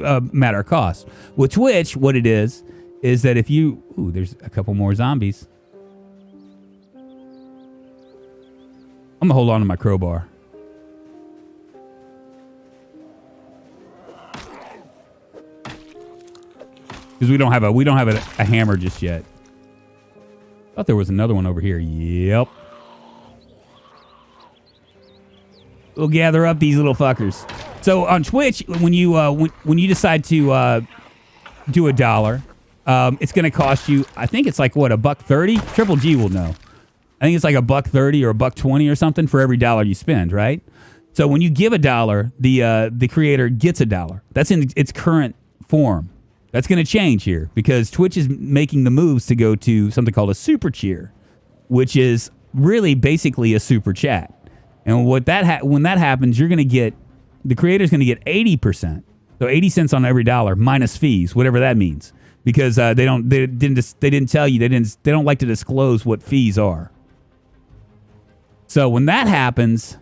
a matter of cost. With Twitch, what it is that if you there's a couple more zombies. I'm gonna hold on to my crowbar. Because we don't have a hammer just yet. Thought there was another one over here. Yep. We'll gather up these little fuckers. So on Twitch, when you decide to do $1, it's going to cost you. I think it's like what, $1.30. Triple G will know. I think it's like $1.30 or $1.20 or something for every $1 you spend, right? So when you give $1, the creator gets $1. That's in its current form. That's going to change here because Twitch is making the moves to go to something called a super cheer, which is really basically a super chat. And when that happens, you're going to get, the creator's going to get 80%. So 80 cents on every $1 minus fees, whatever that means, because they didn't tell you, they don't like to disclose what fees are. So when that happens,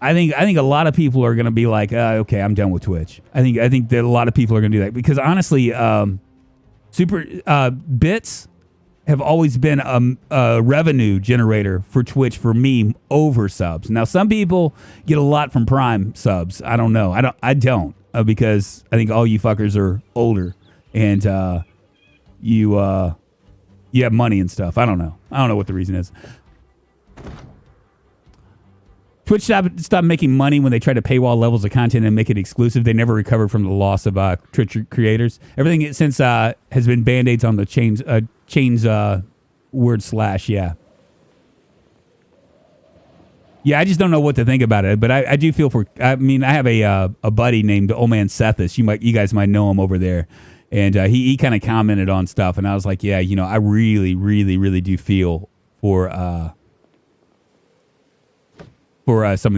I think a lot of people are going to be like, okay, I'm done with Twitch. I think that a lot of people are going to do that because honestly, bits have always been a revenue generator for Twitch for me over subs. Now, some people get a lot from Prime subs. I don't know. I don't because I think all you fuckers are older and you have money and stuff. I don't know. I don't know what the reason is. Twitch stopped making money when they tried to paywall levels of content and make it exclusive. They never recovered from the loss of Twitch creators. Everything since has been band-aids on the chains word slash, yeah. Yeah, I just don't know what to think about it, but I do feel for, I mean, I have a buddy named Old Man Sethis. You guys might know him over there. And he kind of commented on stuff, and I was like, yeah, I really, really, really do feel for for some of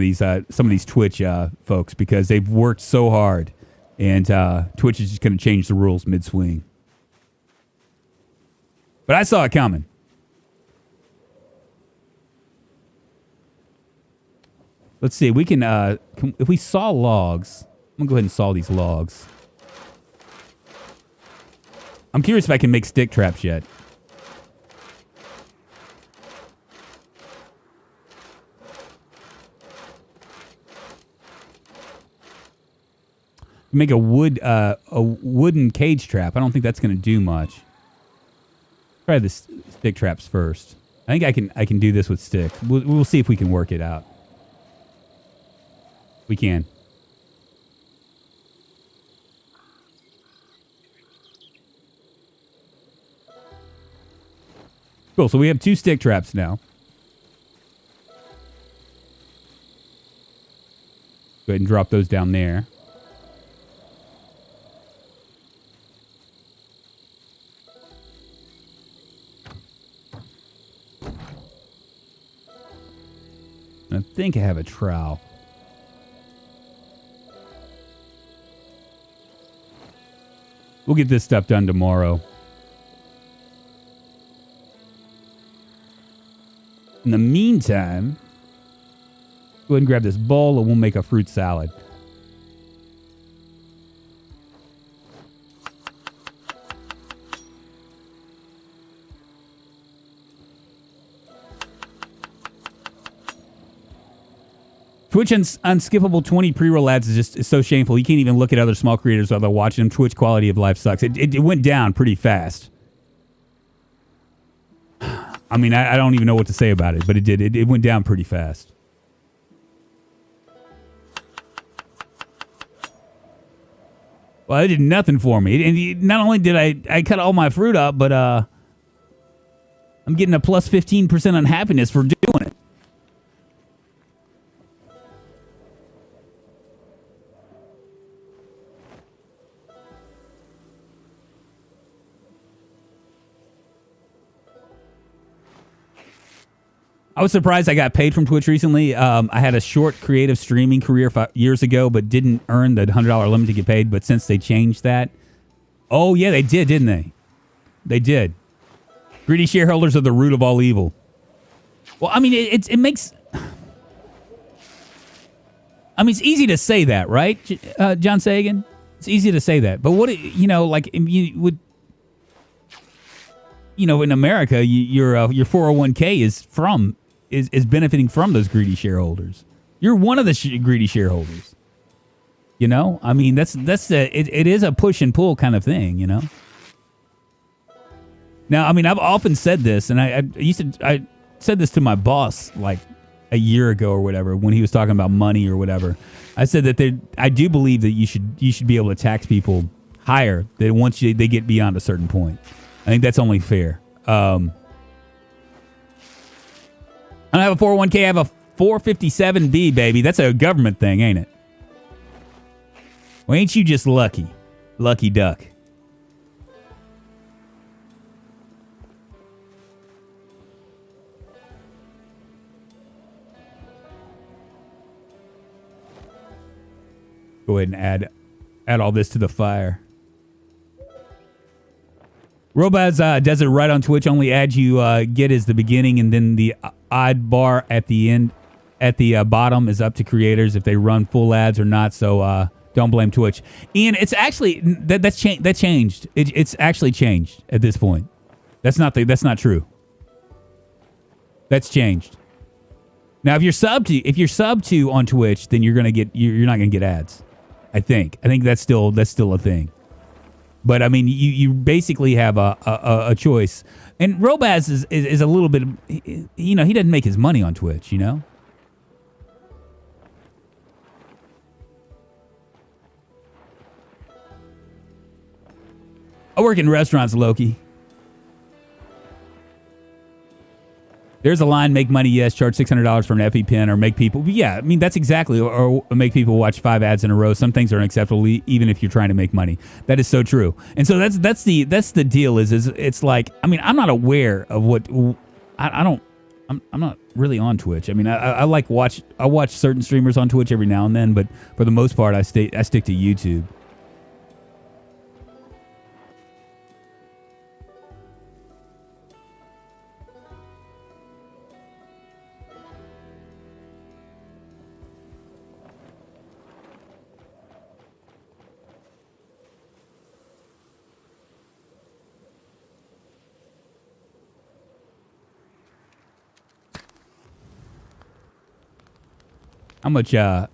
these Twitch folks because they've worked so hard, and Twitch is just going to change the rules mid-swing. But I saw it coming. Let's see. We can if we saw logs. I'm gonna go ahead and saw these logs. I'm curious if I can make stick traps yet. Make a wooden cage trap. I don't think that's gonna do much. Try the stick traps first. I think I can do this with sticks. We'll see if we can work it out. We can. Cool, so we have 2 stick traps now. Go ahead and drop those down there. I think I have a trowel. We'll get this stuff done tomorrow. In the meantime, go ahead and grab this bowl and we'll make a fruit salad. Twitch unskippable 20 pre-roll ads is so shameful. You can't even look at other small creators while they're watching them. Twitch quality of life sucks. It went down pretty fast. I mean, I don't even know what to say about it, but it did. It went down pretty fast. Well, it did nothing for me. And not only did I cut all my fruit up, but I'm getting a plus 15% unhappiness for doing it. I was surprised I got paid from Twitch recently. I had a short creative streaming career years ago, but didn't earn the $100 limit to get paid. But since they changed that, oh yeah, they did, didn't they? They did. Greedy shareholders are the root of all evil. Well, I mean, it makes. I mean, it's easy to say that, right, John Sagan? It's easy to say that, but what like you would. In America, your 401k is benefiting from those greedy shareholders. You're one of the greedy shareholders. I mean, it is a push and pull kind of thing. Now, I mean, I've often said this, and I said this to my boss like a year ago or whatever when he was talking about money or whatever. I said that I do believe that you should be able to tax people higher than once they get beyond a certain point. I think that's only fair. I don't have a 401k. I have a 457B, baby. That's a government thing, ain't it? Well, ain't you just lucky? Lucky duck. Go ahead and add all this to the fire. Robaz does it right on Twitch. Only ad you get is the beginning, and then the odd bar at the end, at the bottom, is up to creators if they run full ads or not. So don't blame Twitch. Ian, it's actually that changed. It's actually changed at this point. That's not true. That's changed. Now, if you're sub to on Twitch, then you're not gonna get ads. I think that's still a thing. But I mean, you basically have a choice, and Robaz is a little bit, he doesn't make his money on Twitch, I work in restaurants, Loki. There's a line: make money, yes. Charge $600 for an EpiPen, or make people. Yeah, I mean that's exactly, or make people watch 5 ads in a row. Some things are unacceptable, even if you're trying to make money. That is so true. And so that's the deal. Is it's like, I mean, I'm not aware of what I'm not really on Twitch. I mean, I watch certain streamers on Twitch every now and then, but for the most part, I stick to YouTube. How much? 8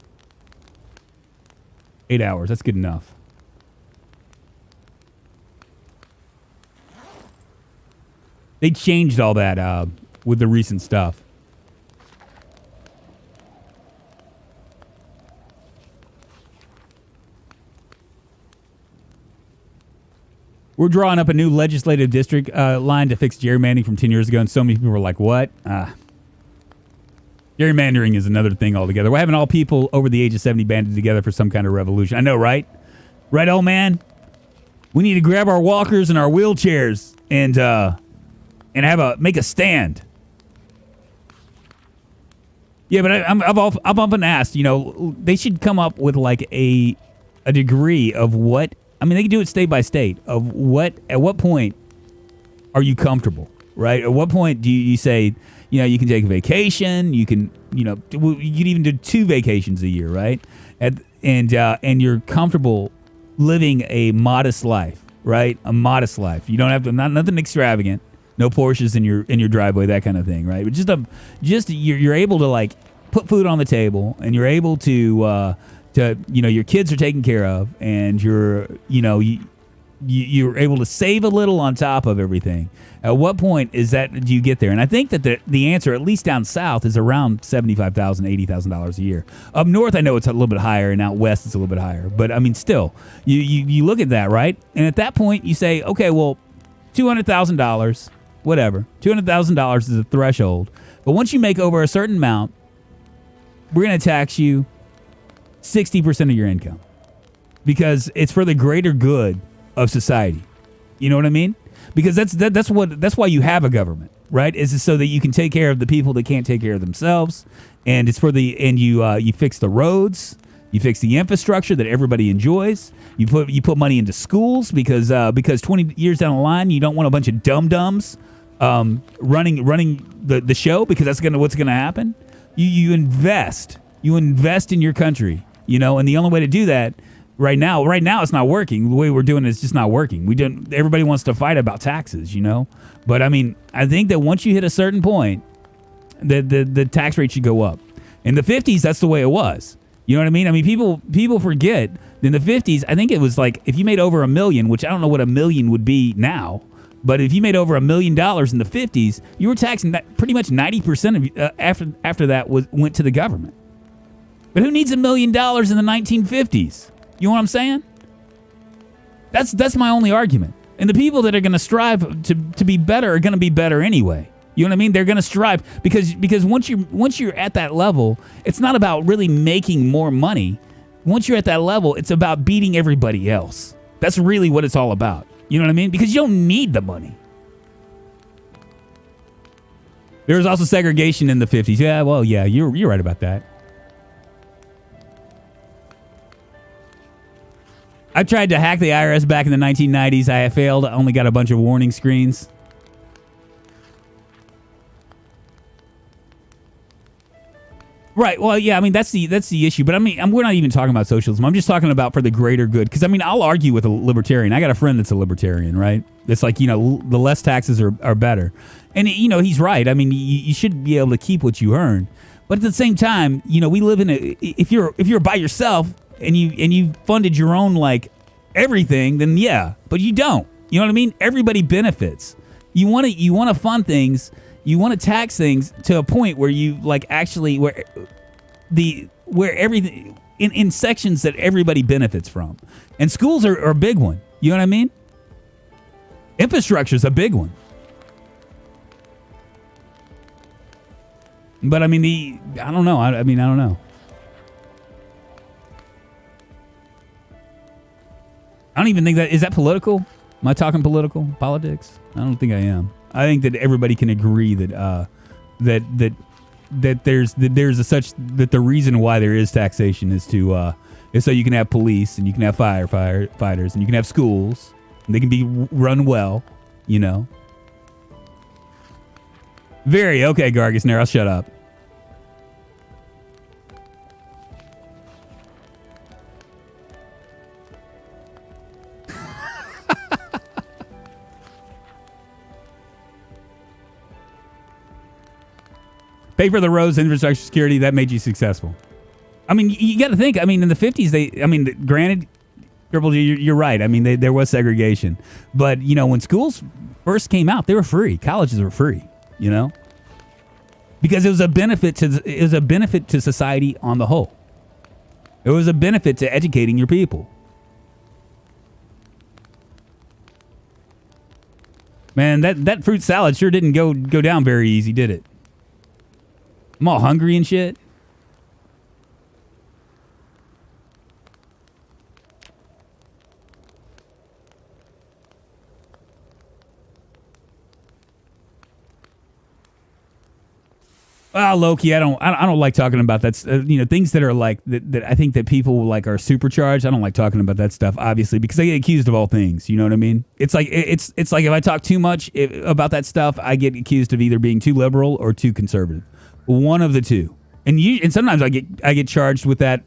hours. That's good enough. They changed all that with the recent stuff. We're drawing up a new legislative district line to fix gerrymandering from 10 years ago, and so many people were like, what? Gerrymandering is another thing altogether. We're having all people over the age of 70 banded together for some kind of revolution. I know, right? Right, old man? We need to grab our walkers and our wheelchairs and make a stand. Yeah, but I've often asked, they should come up with like a degree of what. I mean, they can do it state by state of at what point are you comfortable, right? At what point do you say, you can take a vacation, you can even do 2 vacations a year, right? And you're comfortable living a modest life, right? A modest life. You don't have to, nothing extravagant, no Porsches in your driveway, that kind of thing, right? But you're able to like put food on the table, and you're able to your kids are taken care of, and you're able to save a little on top of everything. At what point do you get there? And I think that the answer, at least down south, is around $75,000, $80,000 a year. Up north, I know it's a little bit higher, and out west, it's a little bit higher. But I mean, still, you look at that, right? And at that point, you say, okay, well, $200,000, whatever. $200,000 is a threshold. But once you make over a certain amount, we're going to tax you 60% of your income, because it's for the greater good of society. You know what I mean? Because that's why you have a government, right? Is so that you can take care of the people that can't take care of themselves, and it's you fix the roads, you fix the infrastructure that everybody enjoys. You put money into schools because 20 years down the line, you don't want a bunch of dum-dums running the show, because that's what's gonna happen. You invest in your country, and the only way to do that right now it's not working. The way we're doing it is just not working. Everybody wants to fight about taxes, but I mean, I think that once you hit a certain point, the tax rate should go up. In the 50s, that's the way it was. You know what I mean? I mean, people forget in the 50s, I think it was like if you made over $1 million, which I don't know what $1 million would be now, but if you made over $1 million in the 50s, you were taxing pretty much 90% of after that went to the government. But who needs $1 million in the 1950s? You know what I'm saying? That's my only argument. And the people that are going to strive to be better are going to be better anyway. You know what I mean? They're going to strive because once you're at that level, it's not about really making more money. Once you're at that level, it's about beating everybody else. That's really what it's all about. You know what I mean? Because you don't need the money. There was also segregation in the 50s. Yeah, well, yeah, you're right about that. I tried to hack the IRS back in the 1990s. I failed. I only got a bunch of warning screens. Right. Well, yeah. I mean, that's the issue. But I mean, we're not even talking about socialism. I'm just talking about for the greater good. Because I mean, I'll argue with a libertarian. I got a friend that's a libertarian, right? It's like, the less taxes are better, and he's right. I mean, you should be able to keep what you earn, but at the same time, we live in if you're by yourself and you funded your own like everything, then yeah, but you don't. You know what I mean? Everybody benefits. You want to fund things. You want to tax things to a point where you like actually where everything in sections that everybody benefits from. And schools are a big one. You know what I mean? Infrastructure is a big one. But I mean, I don't know. I don't know. I don't even think is that political? Am I talking politics? I don't think I am. I think that everybody can agree that the reason why there is taxation is so you can have police and you can have firefighters and you can have schools and they can be run well, you know. Very okay, Gargus Nair, I'll shut up. Pay for the roads, infrastructure, security, that made you successful. I mean, you got to think, I mean, in the 50s, granted, Triple G, you're right. I mean, there was segregation. But, you know, when schools first came out, they were free. Colleges were free, you know? Because it was a benefit to society on the whole. It was a benefit to educating your people. Man, that fruit salad sure didn't go down very easy, did it? I'm all hungry and shit. Loki, I don't like talking about that. You know, things that are like that I think that people like are supercharged. I don't like talking about that stuff, obviously, because I get accused of all things. You know what I mean? It's like it's like if I talk too much about that stuff, I get accused of either being too liberal or too conservative. One of the two. And sometimes I get charged with that,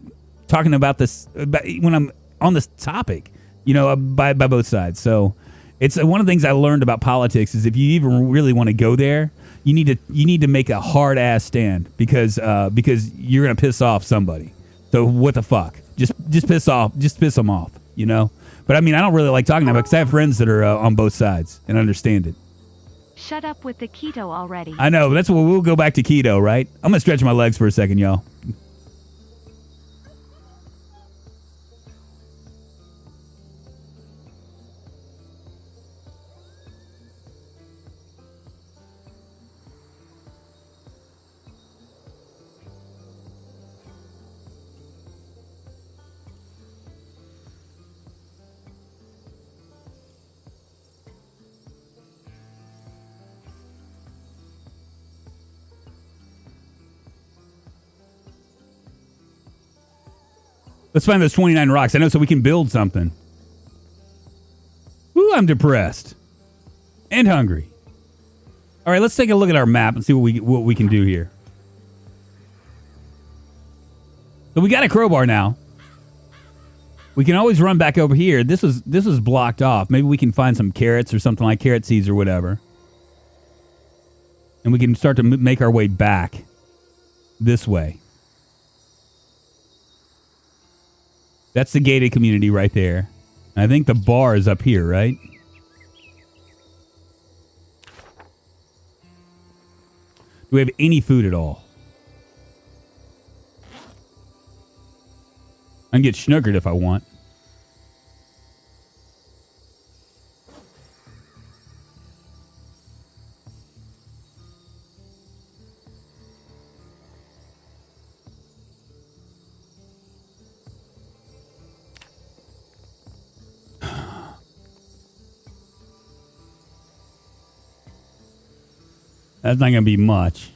talking about this when I'm on this topic, you know, by both sides. So it's one of the things I learned about politics is if you even really want to go there, you need to make a hard ass stand because you're gonna piss off somebody. So what the fuck? Just piss them off, you know. But I mean, I don't really like talking about it because I have friends that are on both sides and understand it. Shut up with the keto already. I know, but that's what we'll go back to keto, right? I'm gonna stretch my legs for a second, y'all. Let's find those 29 rocks. I know, so we can build something. Ooh, I'm depressed. And hungry. All right, let's take a look at our map and see what we can do here. So we got a crowbar now. We can always run back over here. This was blocked off. Maybe we can find some carrots or something like carrot seeds or whatever. And we can start to make our way back this way. That's the gated community right there. I think the bar is up here, right? Do we have any food at all? I can get schnookered if I want. That's not going to be much.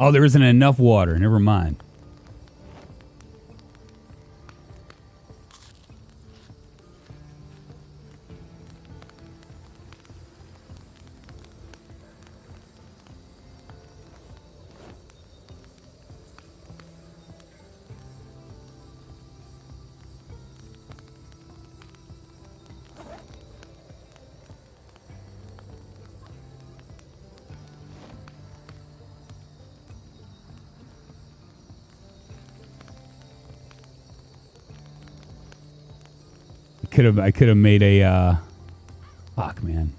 Oh, there isn't enough water. Never mind. I could have made a fuck, man.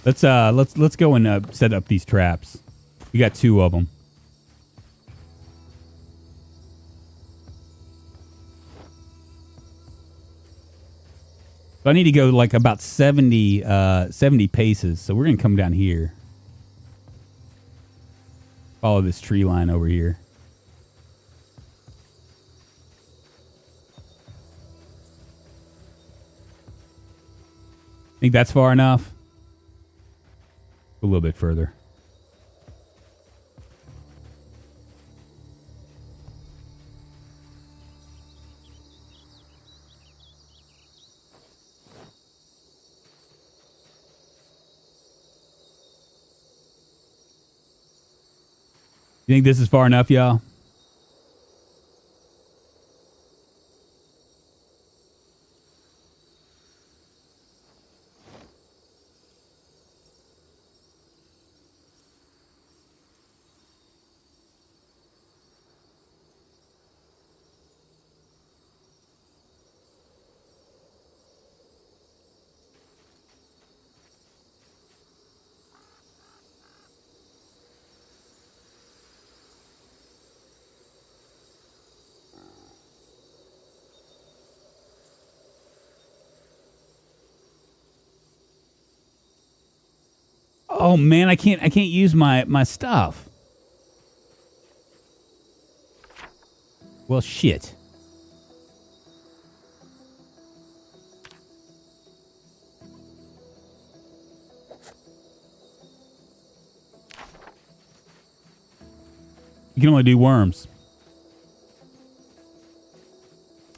Let's go and set up these traps. We got 2 of them. So I need to go like about 70 paces. So we're going to come down here. Follow this tree line over here. Think that's far enough? A little bit further. You think this is far enough, y'all? Oh man, I can't use my stuff. Well, shit. You can only do worms.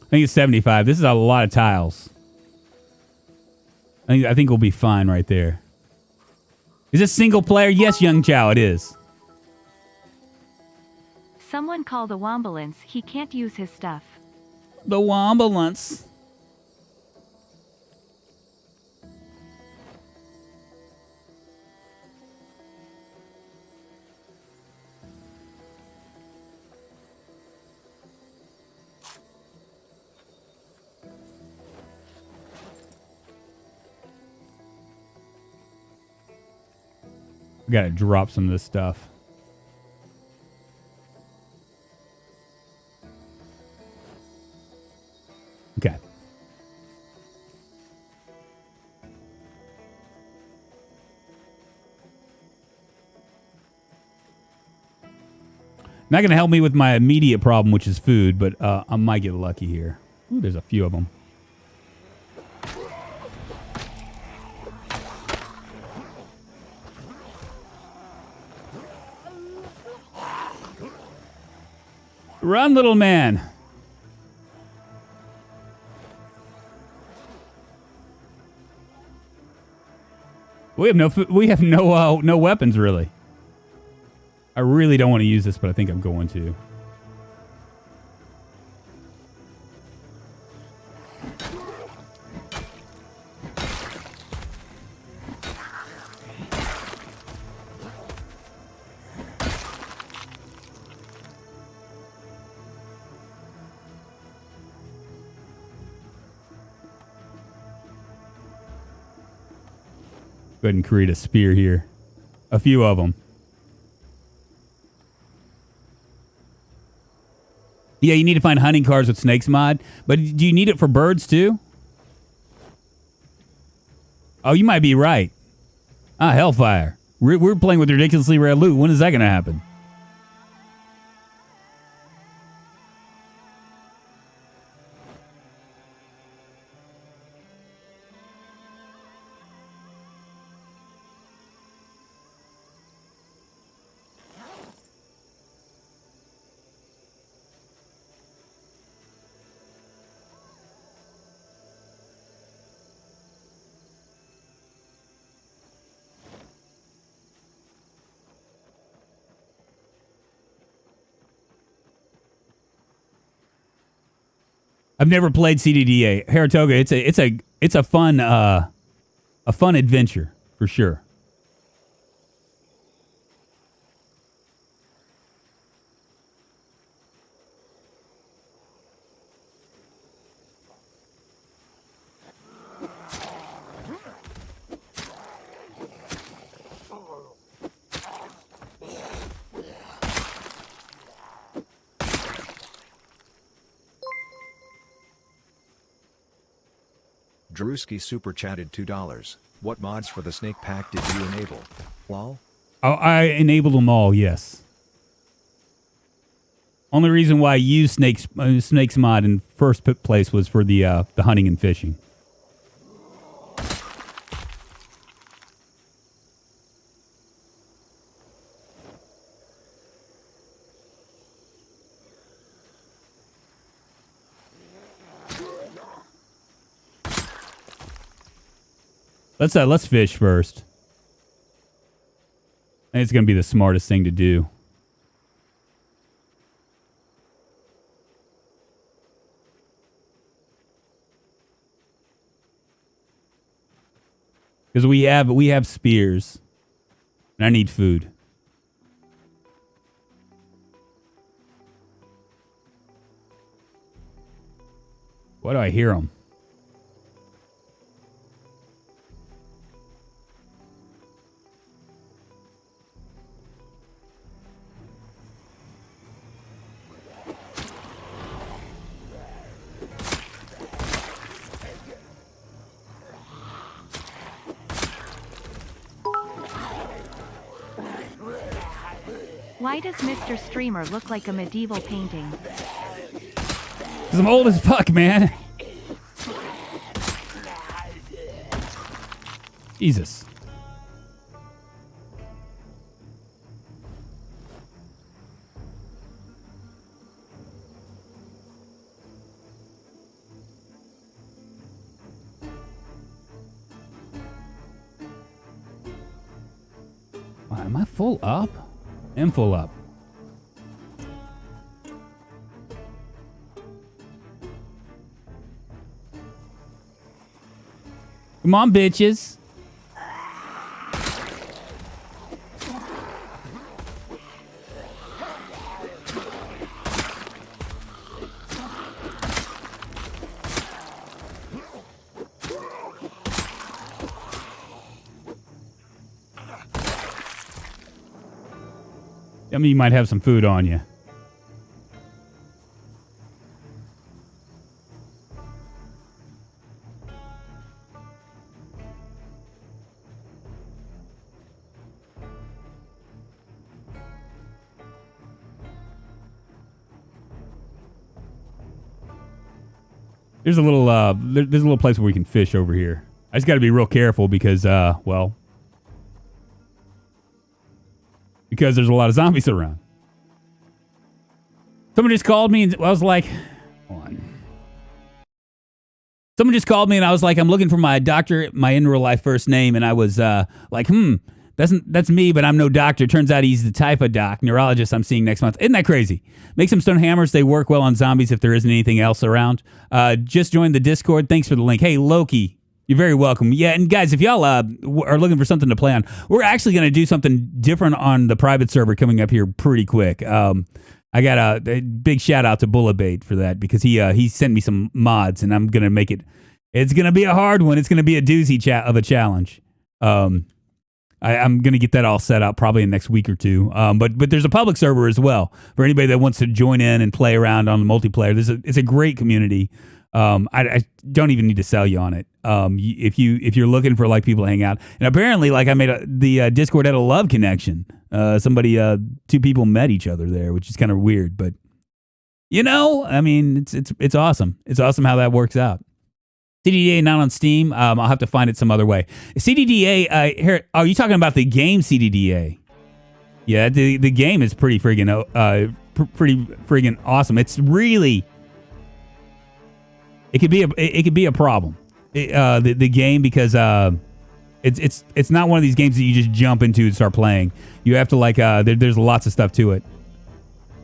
I think it's 75. This is a lot of tiles. I think we'll be fine right there. Is this single player? Yes, Young Chow, it is. Someone call the Wambulance. He can't use his stuff. The Wambulance. We gotta drop some of this stuff. Okay. Not gonna help me with my immediate problem, which is food, but I might get lucky here. Ooh, there's a few of them. Run, little man. We have no weapons really. I really don't want to use this, but I think I'm going to. Go ahead and create a spear here. A few of them. Yeah, you need to find hunting cards with snakes mod. But do you need it for birds too? Oh, you might be right. Ah, Hellfire. We're playing with ridiculously rare loot. When is that going to happen? I've never played CDDA. Haratoga, it's a fun adventure for sure. Drewski super chatted $2. What mods for the snake pack did you enable? Lol? Oh, I enabled them all, yes. Only reason why I used Snakes mod in first place was for the hunting and fishing. Let's fish first. I think it's gonna be the smartest thing to do. Because we have spears. And I need food. Why do I hear them? Why does Mr. Streamer look like a medieval painting? Because I'm old as fuck, man. Jesus. Wow, am I full up? I'm full up. Come on, bitches. I mean, you might have some food on you. There's a little there's a little place where we can fish over here. I just got to be real careful because well, because there's a lot of zombies around. Someone just called me and I was like, hold on. Someone just called me and I was like, I'm looking for my doctor, my in real life first name, and I was like, that's me, but I'm no doctor. Turns out he's the type of neurologist I'm seeing next month. Isn't that crazy? Make some stone hammers. They work well on zombies if there isn't anything else around. Just joined the Discord. Thanks for the link. Hey, Loki, you're very welcome. Yeah, and guys, if y'all are looking for something to play on, we're actually going to do something different on the private server coming up here pretty quick. I got a big shout out to Bulletbait for that because he sent me some mods and I'm going to make it. It's going to be a hard one. It's going to be a doozy of a challenge. I'm going to get that all set up probably in the next week or two. But there's a public server as well for anybody that wants to join in and play around on the multiplayer. It's a great community. I don't even need to sell you on it. If you're looking for like people to hang out, and apparently like I made the Discord had a love connection. Two people met each other there, which is kind of weird, but I mean, it's awesome. It's awesome how that works out. CDDA not on Steam. I'll have to find it some other way. CDDA, here. Oh, you talking about the game CDDA? Yeah, the game is pretty friggin' awesome. It's really, it could be a problem. The game because it's not one of these games that you just jump into and start playing. You have to like there's lots of stuff to it.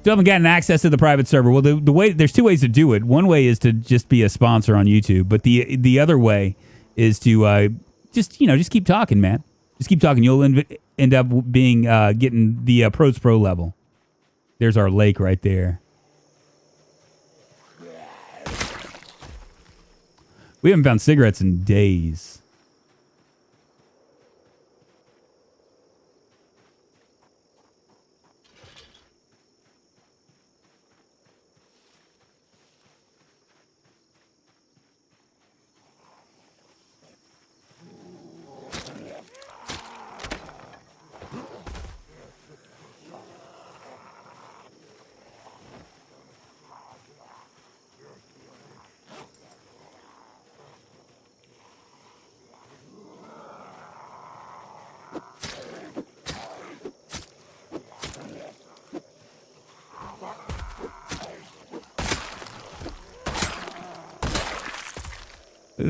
Still haven't gotten access to the private server. Well, the way there's two ways to do it. One way is to just be a sponsor on YouTube, but the other way is to just keep talking, man. Just keep talking. You'll end up being getting the Pros Pro level. There's our lake right there. We haven't found cigarettes in days.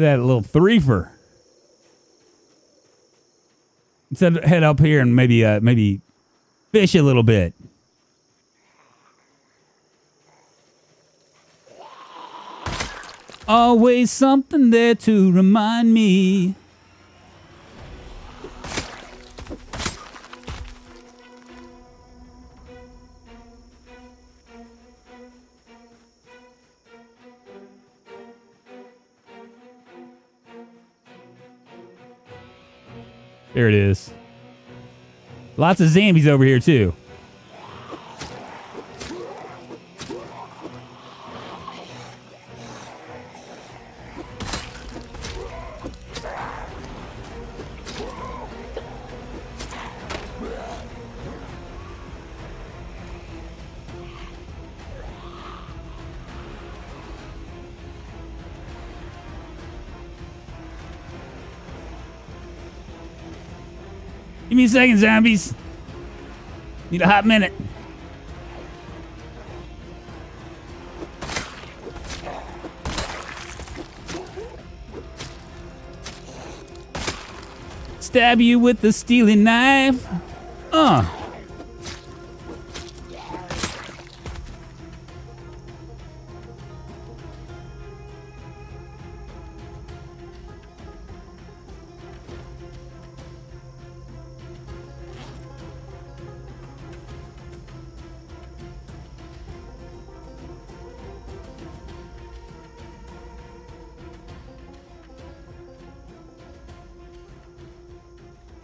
that little threefer. Instead of head up here and maybe fish a little bit. Always something there to remind me. There it is. Lots of zombies over here, too. Give me a second, zombies. Need a hot minute. Stab you with the stealing knife.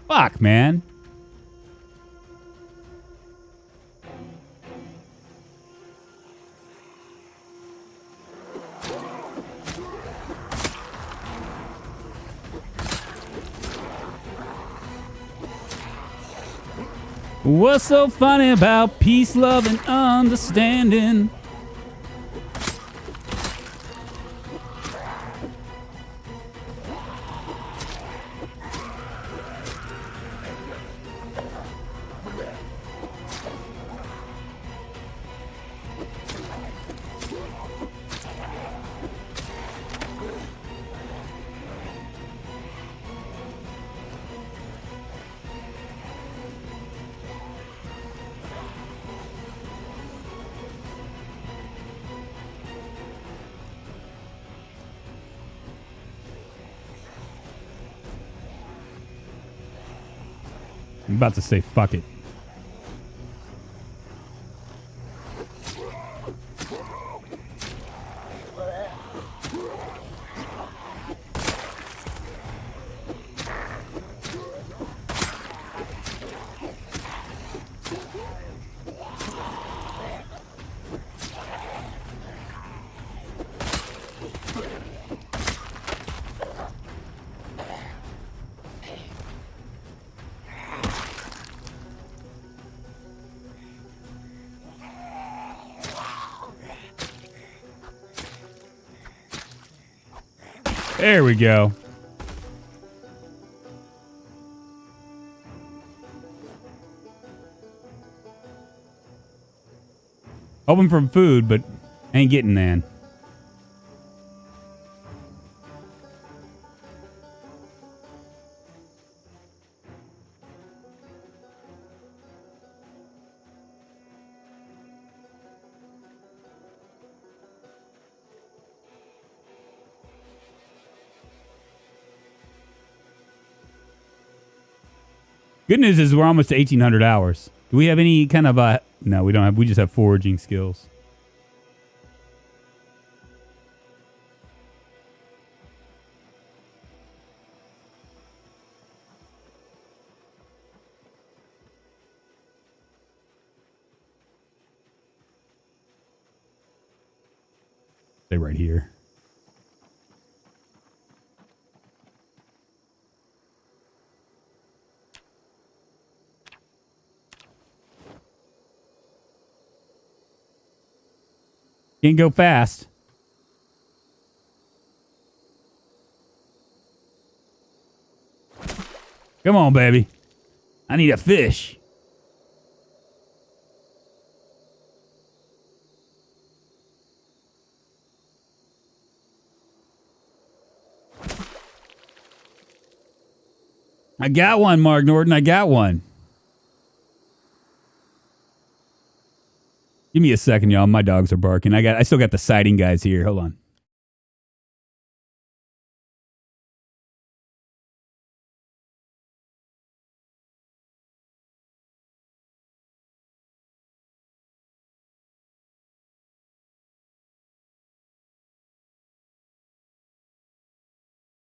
Fuck, man. What's so funny about peace, love, and understanding? I'm about to say fuck it. There we go. Hoping for food, but ain't getting none. Good news is we're almost to 1,800 hours. Do we have any kind of no, we don't have. We just have foraging skills. Stay right here. Can't go fast. Come on, baby. I need a fish. I got one, Mark Norton. I got one. Give me a second, y'all. My dogs are barking. I still got the sighting guys here. Hold on.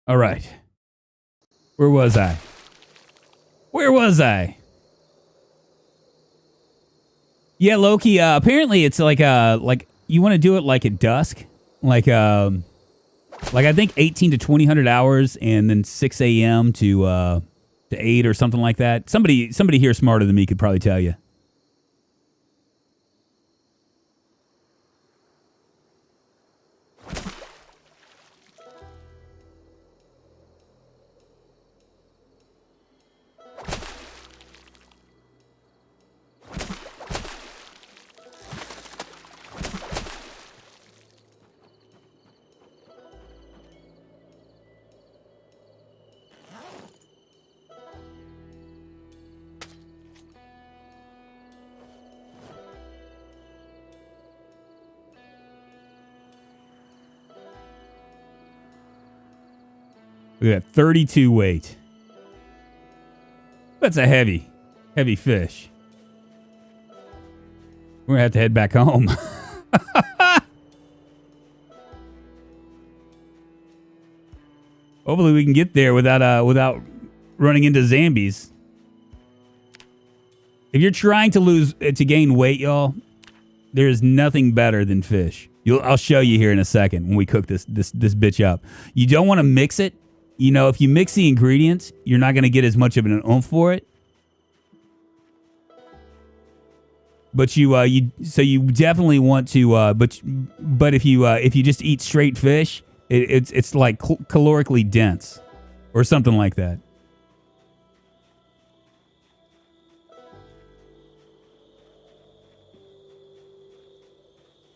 All right. Where was I? Yeah, Loki. Apparently, it's like you want to do it like at dusk, like I think 18 to 2000 hours, and then 6 a.m. to 8 or something like that. Somebody here smarter than me could probably tell you. Look at that, 32 weight. That's a heavy fish. We're gonna have to head back home. Hopefully we can get there without running into zombies. If you're trying to gain weight, y'all, there is nothing better than fish. I'll show you here in a second when we cook this bitch up. You don't want to mix it. You know, if you mix the ingredients, you're not going to get as much of an oomph for it. But you definitely want to. But if you just eat straight fish, it's like calorically dense, or something like that.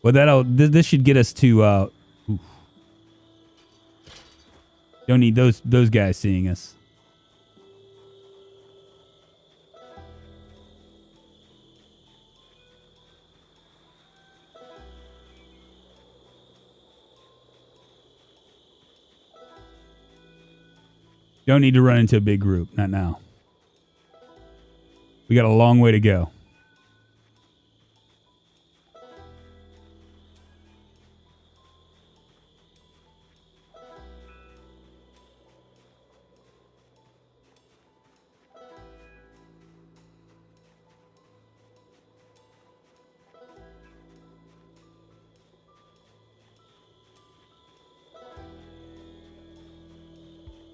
Well, this should get us to. Don't need those guys seeing us. Don't need to run into a big group. Not now. We got a long way to go.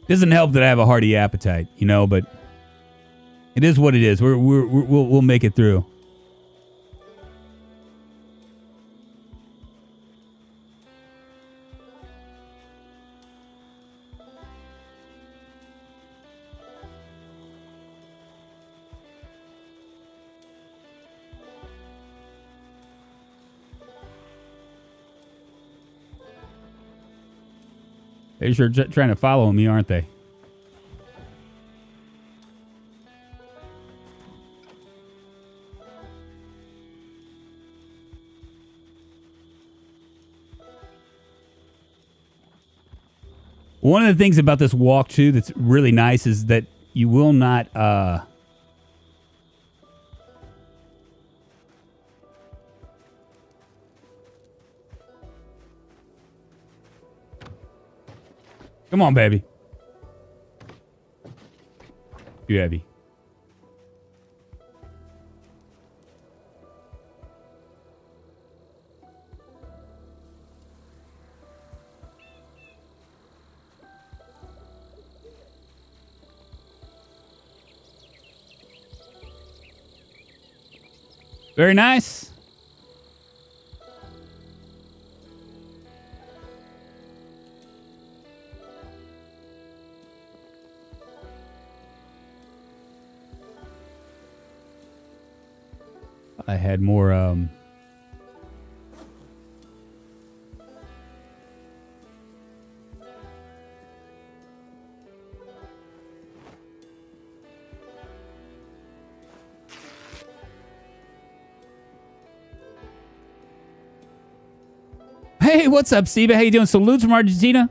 Doesn't help that I have a hearty appetite, you know, but it is what it is. We'll make it through. They're sure trying to follow me, aren't they? One of the things about this walk, too, that's really nice is that you will not... Come on, baby. Too heavy. Very nice. I had more Hey, what's up, Steve? How you doing? Salutes from Argentina.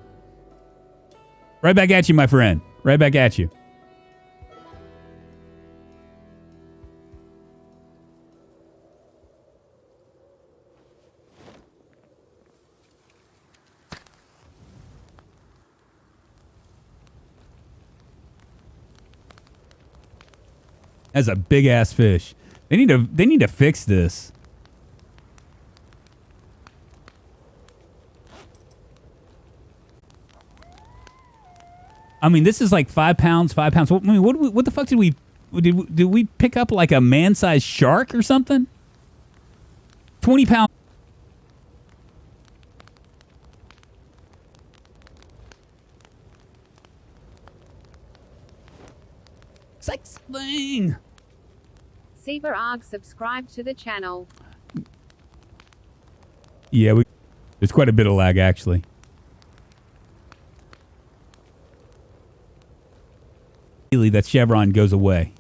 Right back at you, my friend. Right back at you. That's a big ass fish. They need to fix this. I mean, this is like 5 pounds, 5 pounds. I mean, what the fuck did we pick up like a man-sized shark or something? 20 pounds. Sex thing. Seaver Arg subscribe to the channel. Yeah, there's quite a bit of lag actually. That chevron goes away.